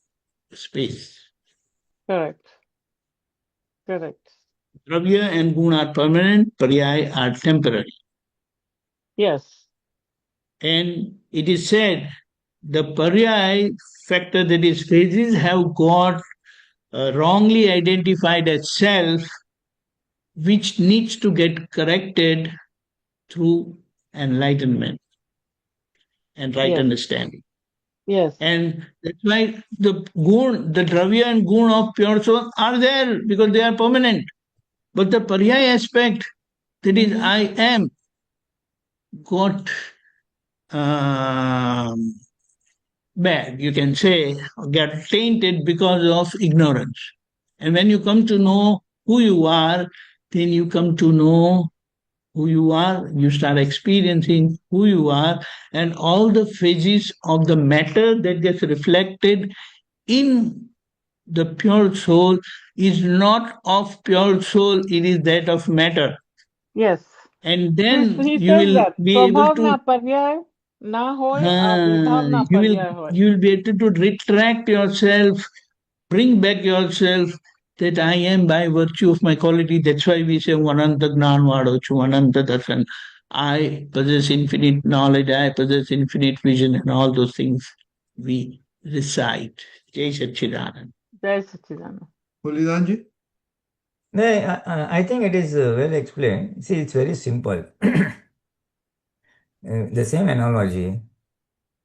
space. Correct. Correct. Dravya and gun are permanent, Paryai are temporary. Yes. And it is said the Paryai factor, that is phases, have got wrongly identified as self, which needs to get corrected through enlightenment and right understanding. Yes. And that's why the gun, the dravya and gun of pure soul are there, because they are permanent. But the Paryai aspect, that is I am, got bad, you can say, get tainted because of ignorance. And when you come to know who you are, then you come to know who you are, you start experiencing who you are, and all the phases of the matter that gets reflected in the pure soul is not of pure soul, it is that of matter. Yes. And then He you says will that be able to Paryai na hoy, vibhav na Paryai hoy. you will be able to retract yourself, bring back yourself, that I am by virtue of my quality. That's why we say Vananta Gnan Vadochu, Vananta Darshan. I possess infinite knowledge, I possess infinite vision, and all those things we recite. Jai Satchidanand. Jai Satchidanand. Pulinanandji? No, I think it is well explained. See, it's very simple. The same analogy.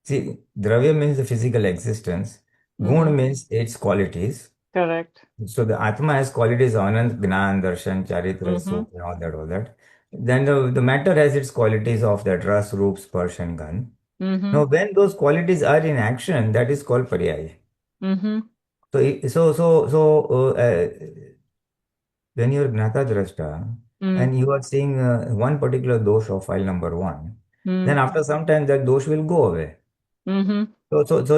See, dravya means the physical existence. Gun means its qualities. Correct. So the Atma has qualities Anand, Gnan, Darshan, Charitra, Sukh, and all that. Then the matter has its qualities of that Ras, Roop, Sparsh, and Gan. Now, when those qualities are in action, that is called Paryai. So when you're Gnata Drashta and you are seeing one particular dosh of file number 1, then after some time that dosh will go away. So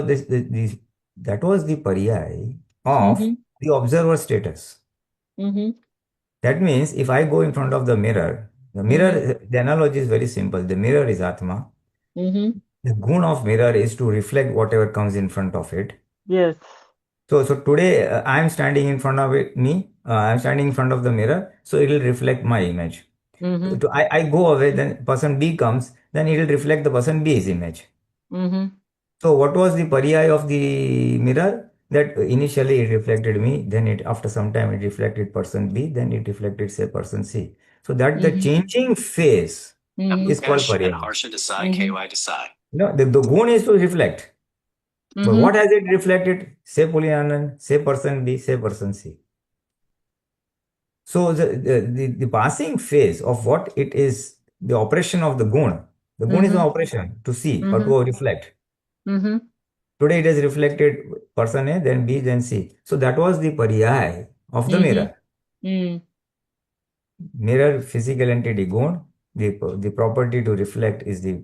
that was the Paryai of the observer status. That means if I go in front of the mirror, the analogy is very simple. The mirror is Atma. The gun of mirror is to reflect whatever comes in front of it. Yes. So today I am standing in front of I am standing in front of the mirror, so it will reflect my image. I go away, then person B comes, then it will reflect the person B's image. So what was the Paryai of the mirror? That initially it reflected me, then after some time it reflected person B, then it reflected say person C. So that the changing phase is called Paryai. No, the gun is to reflect. But what has it reflected? Say Pulinanand, say person B, say person C. So the passing phase of what it is, the operation of the gun is an operation to see or to reflect. Today it is reflected person A, then B, then C. So that was the Paryai of the mirror. Mirror, physical entity gun, the property to reflect is the,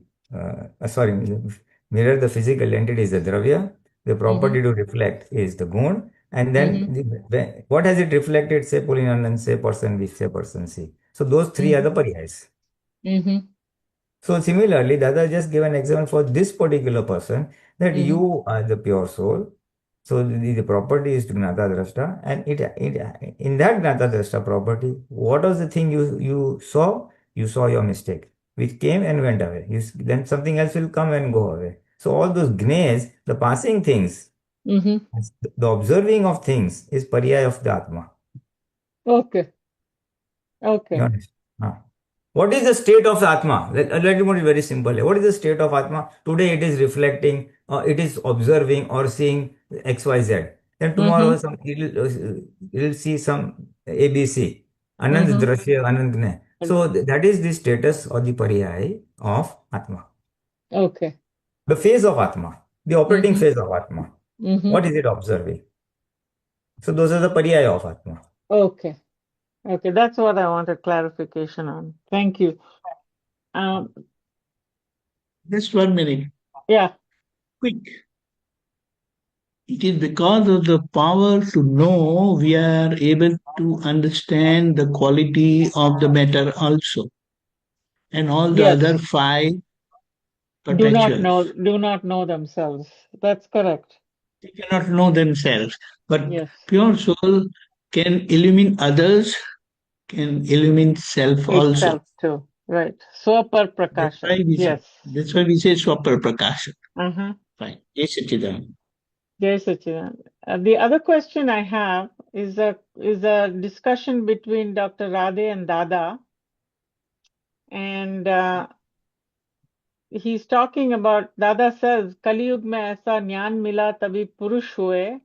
mirror, the physical entity is the dravya, the property to reflect is the gun, and then what has it reflected? Say Pulinanand, say person B, say person C. So those three are the Paryais. So similarly, Dada just gave an example for this particular person that you are the pure soul. So the property is Gnata Drashta, and in that Gnata Drashta property, what was the thing you saw? You saw your mistake, which came and went away. Then something else will come and go away. So all those gnes, the passing things, the observing of things is Paryai of the Atma. Okay. You Okay. understand? What is the state of the Atma? Let me put it very simple. What is the state of Atma? Today it is reflecting, it is observing or seeing XYZ. Then tomorrow it will see some ABC. Anand Drashya, Anand Ne. So that is the status or the Paryai of Atma. Okay. The phase of Atma, the operating phase of Atma. What is it observing? So those are the Paryai of Atma. Okay. Okay. That's what I wanted clarification on. Thank you. Just 1 minute. Yeah. Quick. It is because of the power to know we are able to understand the quality of the matter also. And all the Yes. other 5 Do not perpetuals. know themselves. That's correct. They cannot know themselves. But Yes. pure soul can illumine others, can illumine self also. Itself too. Right. Swapar That's why Prakasha. Yes. That's why we say Swapar Prakasha. Fine. Jai Satchidanand. Jai Satchidanand. The other question I have is a discussion between Dr. Radhe and Dada, and he's talking about, Dada says, कलयुग में ऐसा ज्ञान मिला तभी पुरुष हुए,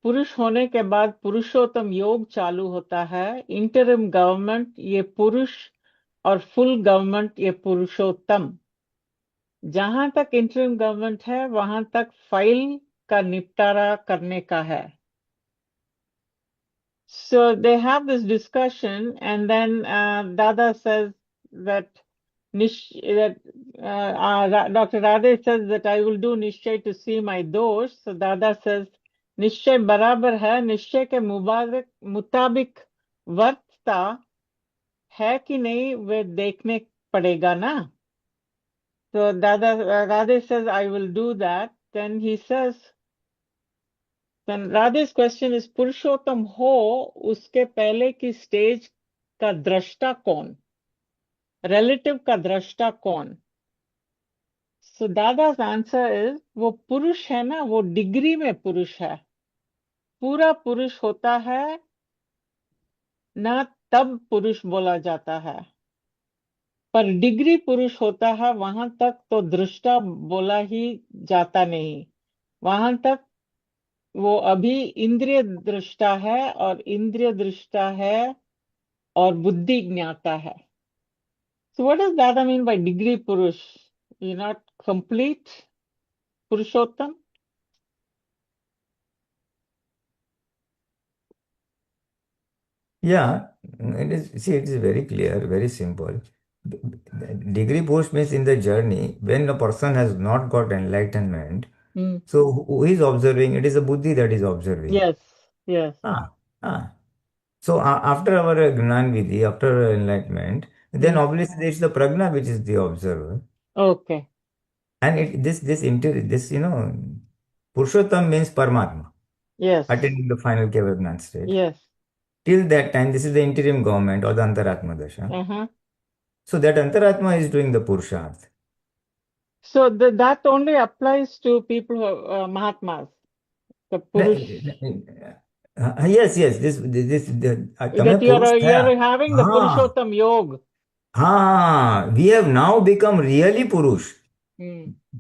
पुरुष होने के बाद पुरुषोत्तम योग चालू होता है, इंटरिम गवर्नमेंट ये पुरुष और फुल गवर्नमेंट ये पुरुषोत्तम। जहां तक इंटरिम गवर्नमेंट है वहां तक फाइल का निपटारा करने का है। So they have this discussion, and then Dada says that Dr. Radhe says that I will do Nishchay to see my dosh. So Dada says Nishchay बराबर है, निश्चय के मुताबिक वर्तता है कि नहीं वे देखने पड़ेगा ना। So Dada Radhe says I will do that. Then he says, then Radhe's question is पुरुषोत्तम हो उसके पहले की स्टेज का दृष्टा कौन? relative का दृष्टा कौन? So Dada's answer is वो पुरुष है ना, वो डिग्री में पुरुष है, पूरा पुरुष होता है ना, तब पुरुष बोला जाता है, पर डिग्री पुरुष होता है वहां तक तो दृष्टा बोला ही जाता नहीं, वहां तक वो अभी इंद्रिय दृष्टा है, और इंद्रिय दृष्टा है और बुद्धि ज्ञाता है. So what does Dada mean by degree purush? You're not complete Purushottam? Yeah, it is. See, it is very clear, very simple. Degree push means in the journey when a person has not got enlightenment. So who is observing? It is the buddhi that is observing. Yes, yes. So after our Gnan Vidhi, after enlightenment, then obviously it's the prajna which is the observer. Okay. And this Purushottam means Paramatma. Yes. Attaining the final Keval Gnan state. Yes. Till that time, this is the interim government or the Antaratma Dasha. So that Antaratma is doing the Purusharth. So that only applies to people who are Mahatmas. The Purush. Yes. That you're having the Purushottam Yoga. We have now become really Purush.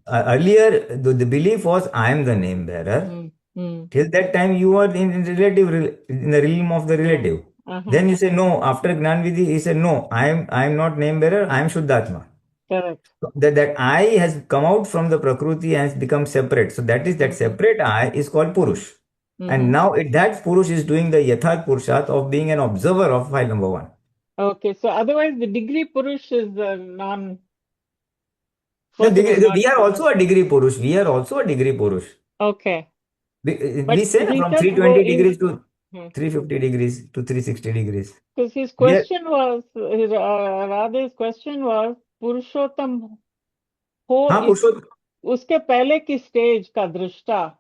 Earlier, the belief was I am the name bearer. Till that time, you are in the realm of the relative. Then you say no. After Gnan Vidhi, he said no. I am not name bearer. I am Shuddhatma. Correct. So that I has come out from the Prakriti and has become separate. So that is that separate I is called Purush. And now that Purush is doing the Yatharth Purusharth of being an observer of file number 1. Okay, so otherwise the degree Purush is non. We are also a degree Purush. Okay. We say from 320 degrees to 350 degrees to 360 degrees. Because his question was, Radha's question was, Purushottam हो उसके पहले की stage का दृष्टा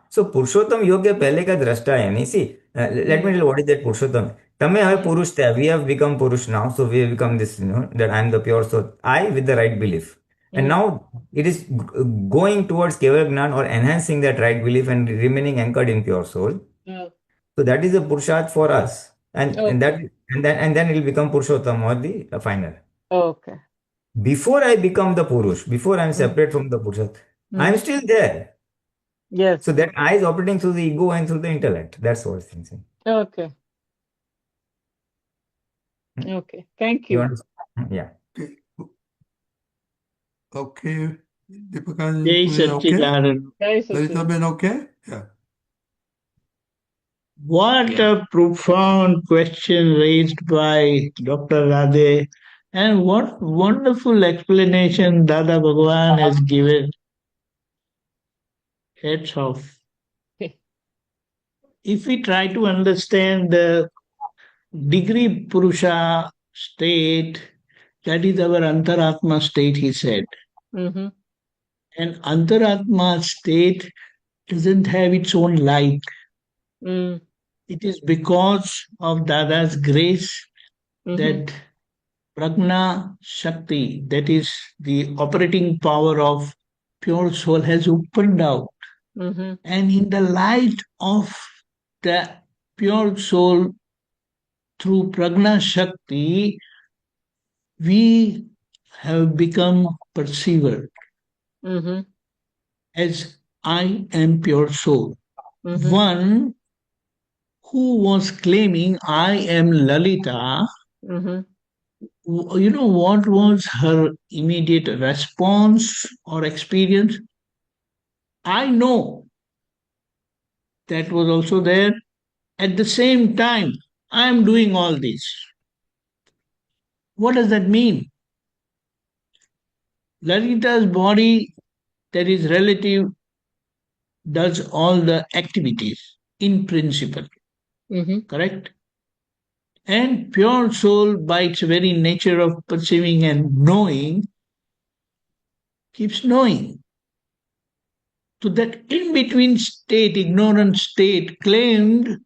So Purushottam Yoga के पहले का दृष्टा है नहीं. See, let me tell you what is that Purushottam. તમે હવે પુરુષ થયા. We have become Purush now. So we have become this, that I am the pure soul. I with the right belief. And now it is going towards Keval Gnan or enhancing that right belief and remaining anchored in pure soul. So that is a Purusharth for us. And then it will become Purushottam or the final. Okay. Before I become the Purush, before I am separate from the Purusharth, I am still there. Yes. So that I is operating through the ego and through the intellect. That's what I'm saying. Okay. Okay. Thank you. Yeah. Okay. Deepakanandji, okay? Been okay? Yeah. What a profound question raised by Dr. Radhe, and what wonderful explanation Dada Bhagwan has given. Heads off. If we try to understand the degree Purusha state, that is our Antaratma state, he said. And Antaratma state doesn't have its own light. It is because of Dada's grace that Prajna Shakti, that is the operating power of pure soul, has opened out. And in the light of the pure soul through Prajna Shakti, we have become perceiver as I am pure soul. One who was claiming I am Lalita, you know what was her immediate response or experience? I know. That was also there. At the same time, I am doing all this. What does that mean? Lalita's body, that is relative, does all the activities in principle. Correct? And pure soul, by its very nature of perceiving and knowing, keeps knowing. So that in-between state, ignorant state, claimed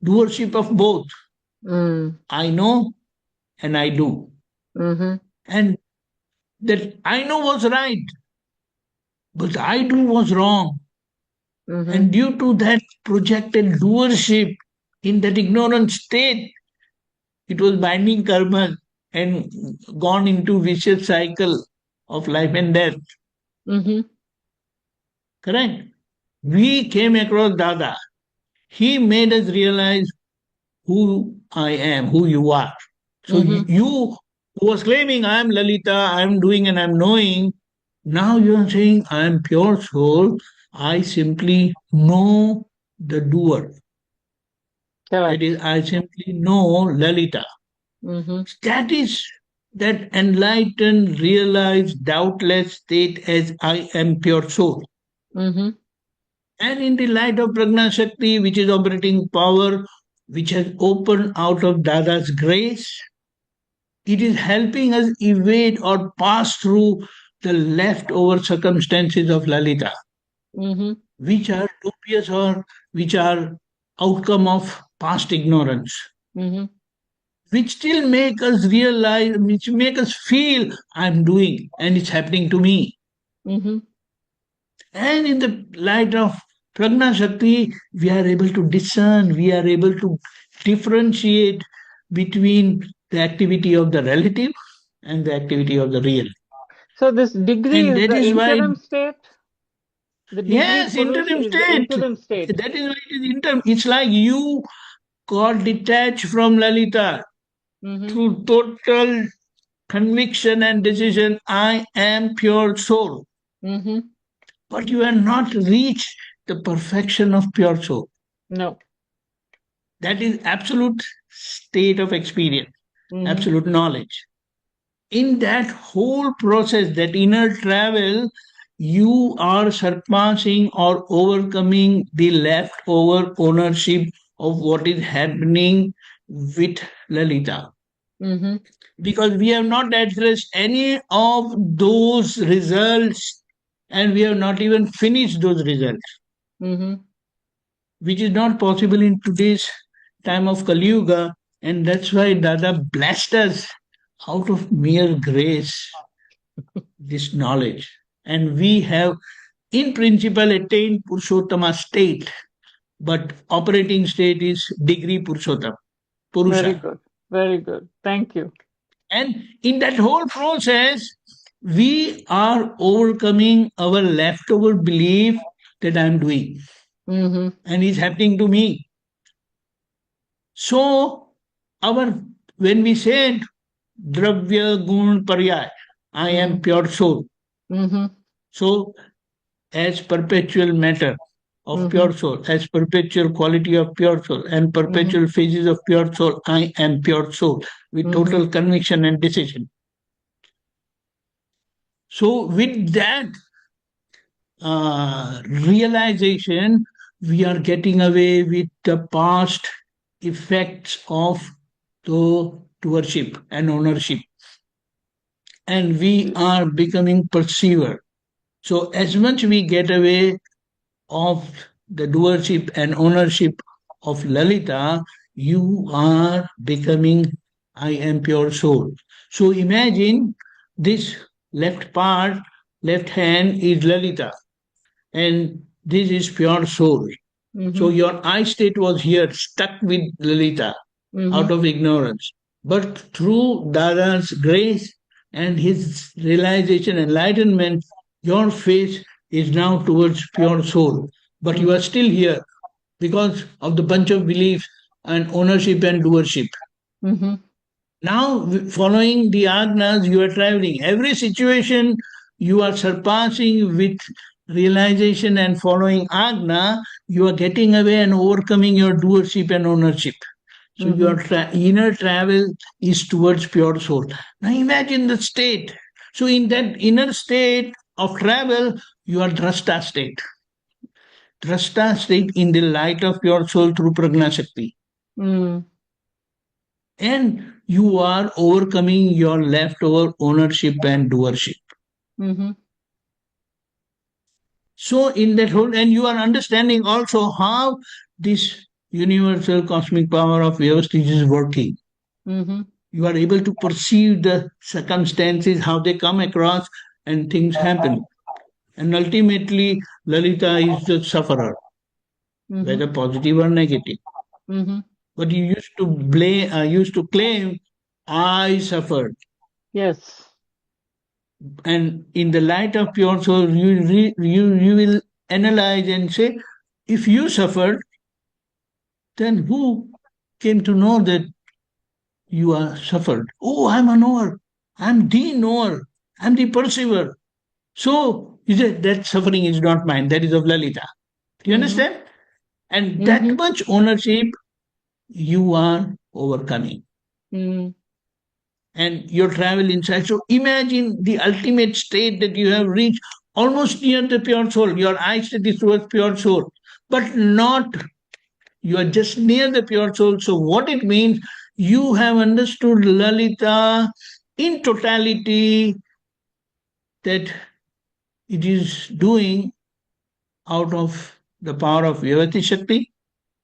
doership of both. I know and I do. Mm-hmm. And that I know was right, but I do was wrong. Mm-hmm. And due to that projected doership in that ignorant state, it was binding karma and gone into vicious cycle of life and death. Mm-hmm. Correct? We came across Dada. He made us realize who I am, who you are. So Mm-hmm. you who was claiming I am Lalita, I am doing and I am knowing, now you are saying I am pure soul. I simply know the doer. Correct. That is, I simply know Lalita. Mm-hmm. That is that enlightened, realized, doubtless state as I am pure soul. Mm-hmm. And in the light of Prajna Shakti, which is operating power, which has opened out of Dada's grace, it is helping us evade or pass through the leftover circumstances of Lalita, Mm-hmm. which are dubious or which are outcome of past ignorance, Mm-hmm. which still make us realize, which make us feel I'm doing and it's happening to me. Mm-hmm. And in the light of Prajna Shakti, we are able to discern, we are able to differentiate between the activity of the relative and the activity of the real. So this degree And is that the is why, interim state? The degree yes, Purush interim is the state. interim state. That is why it is interim. It's like you got detached from Lalita Mm-hmm. through total conviction and decision, I am pure soul. Mm-hmm. But you have not reached the perfection of pure soul. No. That is absolute state of experience, Mm-hmm. absolute knowledge. In that whole process, that inner travel, you are surpassing or overcoming the leftover ownership of what is happening with Lalita. Mm-hmm. Because we have not addressed any of those results and we have not even finished those results, Mm-hmm. which is not possible in today's time of Kali Yuga. And that's why Dada blessed us out of mere grace this knowledge. And we have, in principle, attained Purushottama state, but operating state is degree Purushottam, Very Purusha. good. Very good. Thank you. And in that whole process, we are overcoming our leftover belief that I'm doing Mm-hmm. and it's happening to me. So, our when we said dravya gun paryai, I am pure soul. Mm-hmm. So, as perpetual matter of Mm-hmm. pure soul, as perpetual quality of pure soul, and perpetual phases of pure soul, I am pure soul with total conviction and decision. So, with that realization, we are getting away with the past effects of the doership and ownership, and we are becoming perceiver. So, as much we get away of the doership and ownership of Lalita, you are becoming I am pure soul. So imagine this left part, left hand is Lalita, and this is pure soul. So your I state was here, stuck with Lalita out of ignorance. But through Dada's grace and his realization, enlightenment, your face is now towards pure soul. But you are still here because of the bunch of beliefs and ownership and doership. Mm-hmm. Now, following the agnas, you are traveling. Every situation you are surpassing with realization and following agna, you are getting away and overcoming your doership and ownership. So your inner travel is towards pure soul. Now imagine the state. So in that inner state of travel, you are drashta state. Drashta state in the light of pure soul through prajna shakti. And you are overcoming your leftover ownership and doership. So in that whole, and you are understanding also how this universal cosmic power of Vyavasthit is working. You are able to perceive the circumstances, how they come across, and things happen. And ultimately, Lalita is the sufferer, whether positive or negative. But you used to claim, I suffered. Yes. And in the light of pure soul, you will analyze and say, if you suffered, then who came to know that you are suffered? Oh, I'm a knower. I'm the knower. I'm the perceiver. So you say that suffering is not mine. That is of Lalita. Do you understand? And that much ownership you are overcoming. And your travel inside. So imagine the ultimate state that you have reached, almost near the pure soul. Your eyes state is towards pure soul, but not, you are just near the pure soul. So what it means, you have understood Lalita in totality, that it is doing out of the power of Vyavasthit Shakti,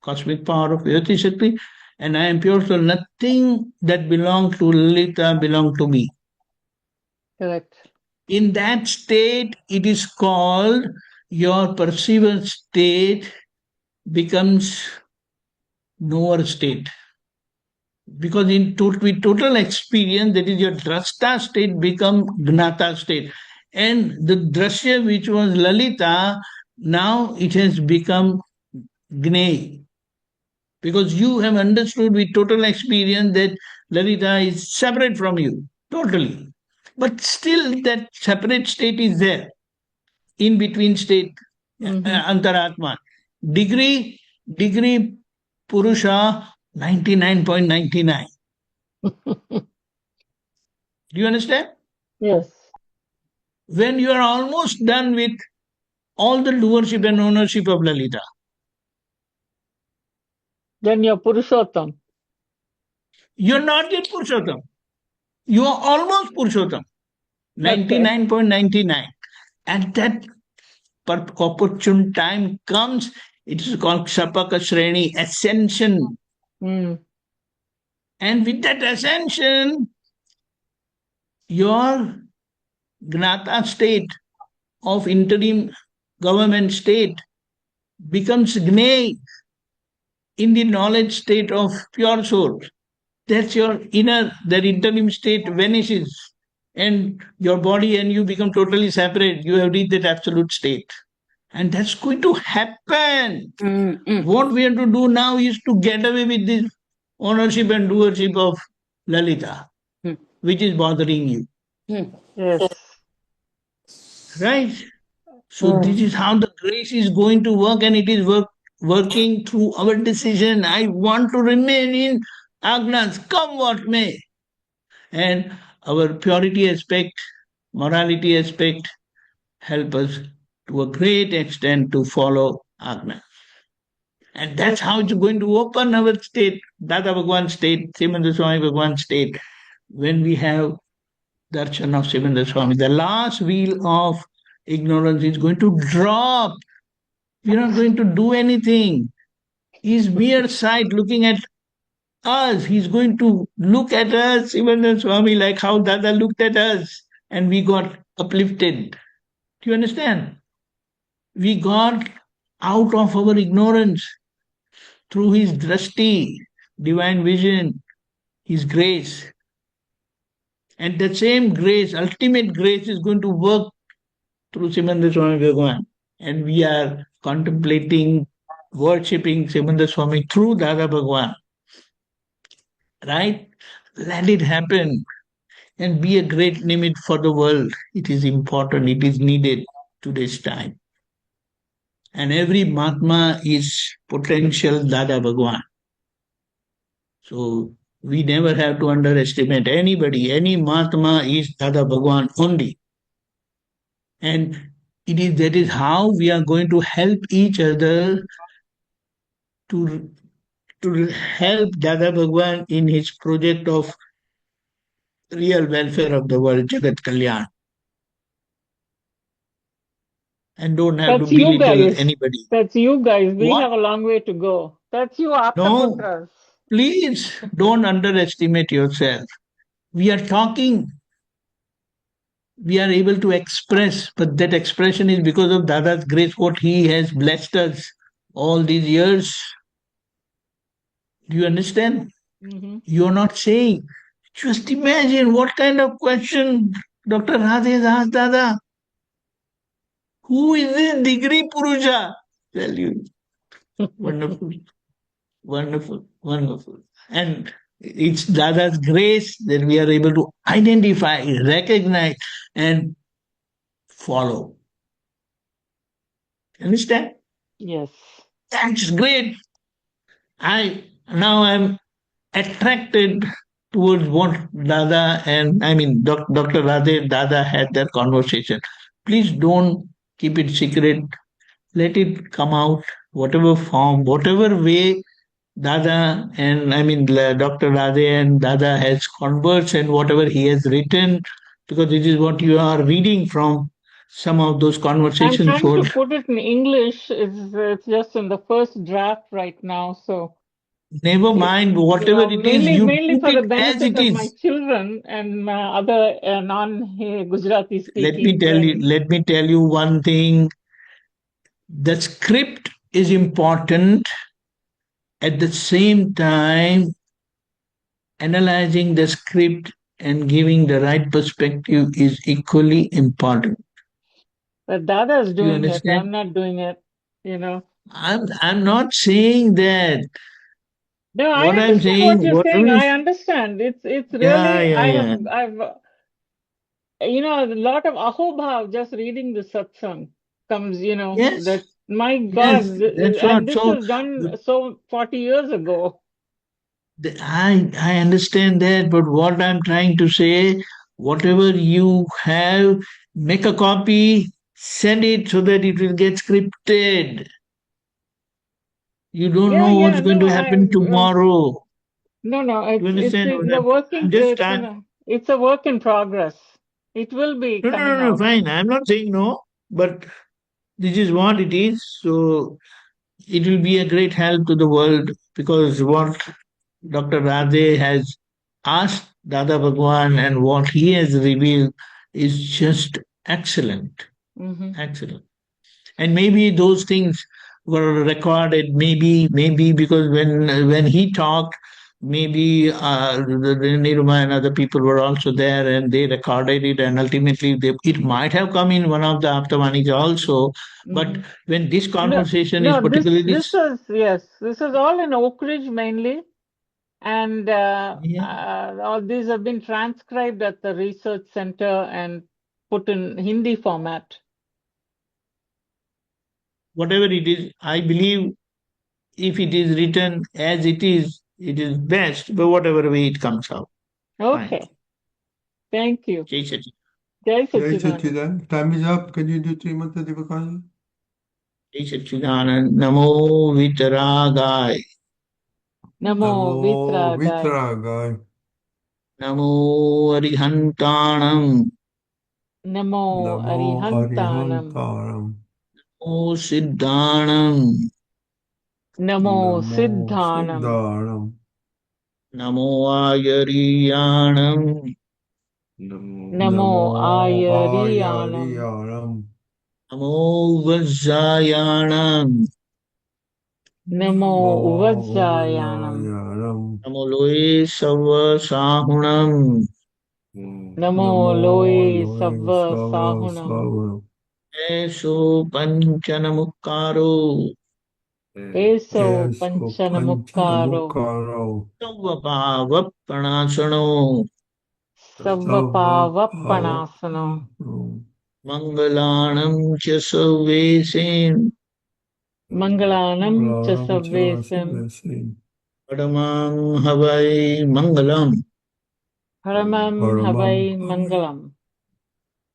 cosmic power of Vyavasthit Shakti, and I am pure soul. Nothing that belongs to Lalita belongs to me. Correct. In that state, it is called, your perceiver state becomes knower state. Because with total experience, that is your drashta state become gnata state. And the drashya, which was Lalita, now it has become gnay. Because you have understood with total experience that Lalita is separate from you, totally. But still that separate state is there, in between state, antaratma. Degree Purusha 99.99. Do you understand? Yes. When you are almost done with all the doership and ownership of Lalita, then you're Purushottam. you're not yet Purushottam. You are almost Purushottam. 99.99. And that opportune time comes, it is called Sapaka Shreni, ascension. And with that ascension, your Gnata state of interim government state becomes Gnay in the knowledge state of pure soul. That's your inner, that interim state vanishes, and your body and you become totally separate. You have reached that absolute state. And that's going to happen. What we have to do now is to get away with this ownership and doership of Lalita, which is bothering you. Yes. Right? So this is how the grace is going to work, and it is working through our decision. I want to remain in Agnas, come what may. And our purity aspect, morality aspect, help us to a great extent to follow Agna. And that's how it's going to open our state, Dada Bhagwan state, Simandra Swami Bhagwan state, when we have darshan of Simandra Swami. The last wheel of ignorance is going to drop. We're not going to do anything. He's mere sight looking at us. He's going to look at us, Simandra Swami, like how Dada looked at us, and we got uplifted. Do you understand? We got out of our ignorance through his drashti, divine vision, his grace. And that same grace, ultimate grace, is going to work through Simandra Swami Bhagwan. And we are contemplating, worshipping Simandra Swami through Dada Bhagwan. Right? Let it happen and be a great limit for the world. It is important, it is needed today's time. And every Mahatma is potential Dada Bhagwan. So we never have to underestimate anybody. Any Mahatma is Dada Bhagwan only. And that is how we are going to help each other to help Dada Bhagwan in his project of real welfare of the world, Jagat Kalyan. And don't have That's to you belittle guys. anybody. That's you guys. We What? have a long way to go. That's you, No, Aptaputras. please don't underestimate yourself. We are talking, we are able to express, but that expression is because of Dada's grace, what he has blessed us all these years. Do you understand? Mm-hmm. You are not saying. Just imagine what kind of question Dr. Radhe has asked Dada. Who is this degree Purusha? Tell you. Wonderful, wonderful, wonderful. And it's Dada's grace that we are able to identify, recognize, and follow. Understand? Yes. That's great. I'm attracted towards what Dada and Dr. Radhe Dada had their conversation. Please don't keep it secret. Let it come out, whatever form, whatever way Dada and Dr. Radhe and Dada has conversed and whatever he has written, because this is what you are reading from some of those I'm conversations. trying to put it in English. It's just in the first draft right now, so Never mind, whatever it is, you mainly put for the it as benefit it of my is. children and my other non-Gujarati speaking friends. Let me tell you one thing. The script is important. At the same time, analyzing the script and giving the right perspective is equally important. But Dada is Do you doing it. understand? I'm not doing it, you know. I'm not saying that. No, I What I'm understand what saying, you're saying. whatever I is, understand. It's yeah, really yeah, yeah. I've a lot of ahobhav just reading the satsang comes, Yes, that my God, yes, that's and what. this So was done the, so 40 years ago. I understand that, but what I'm trying to say, whatever you have, make a copy, send it so that it will get scripted. You don't know what's going No, to happen tomorrow. no, You it's understand in what the I'm working, just trying. it's a work in progress. It will be coming No, out. fine. I'm not saying no, but this is what it is. So it will be a great help to the world because what Dr. Radhe has asked Dada Bhagwan and what he has revealed is just excellent. Mm-hmm. Excellent. And maybe those things were recorded, maybe because when he talked, maybe the Niruma and other people were also there and they recorded it and ultimately it might have come in one of the Aptavanijas also. But when this conversation is No, particularly this is all in Oak Ridge mainly. And yeah, all these have been transcribed at the research center and put in Hindi format. whatever it is, I believe if it is written as it is best, but whatever way it comes out. Fine. Okay. Thank you. Jai Sachit. Jai Jai Sachidanand. Sachidanand. Time is up. Can you do Srimati Deepakanandji? Jai Sachidanand. Namo Vitaragai. Namo Namo Vitragai. Vitragai. Namo Arihantanam. Namo Namo Arihantanam. Arihantaram. Namo Siddhanam. Namo Namo Siddhanam. Siddharam. Namo Ayariyanam. Namo Namo Ayariyanam. Ayariyaram. Namo Vajjayanam. Namo Namo Vajjayanam. Vajayaram. Namo Loe Sava Sahunam. Namo Namo Loe Loe Sava Sava Sahunam. Savanam. Eso Panchanamukaro. Eso Eso Panchanamukaro. Panchanamukaro. Sarvabhava Pranasano. Savvapavappanasano. Mangalanam cha sarvesin. Mangalanam cha Garam sarvesim. Chasavasi. Paramam Havai Mangalam. Paramam Paramam Havai Mangalam.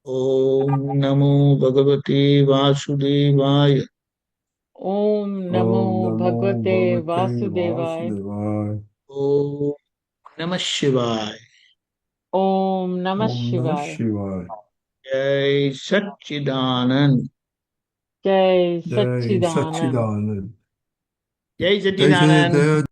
Om Namo Bhagavate Vasudevaya. Om Om Namo Namo Bhagavate Bhagavate Vasudevaya. Vasudevaya. Om Namah Shivaya. Om Namah Om Namah Shivaya. Shivaya. Jai Satchidanand. Jai Jai Sachidanand. Sachidanand. Jai Jai Satchidanand. Sachidanand.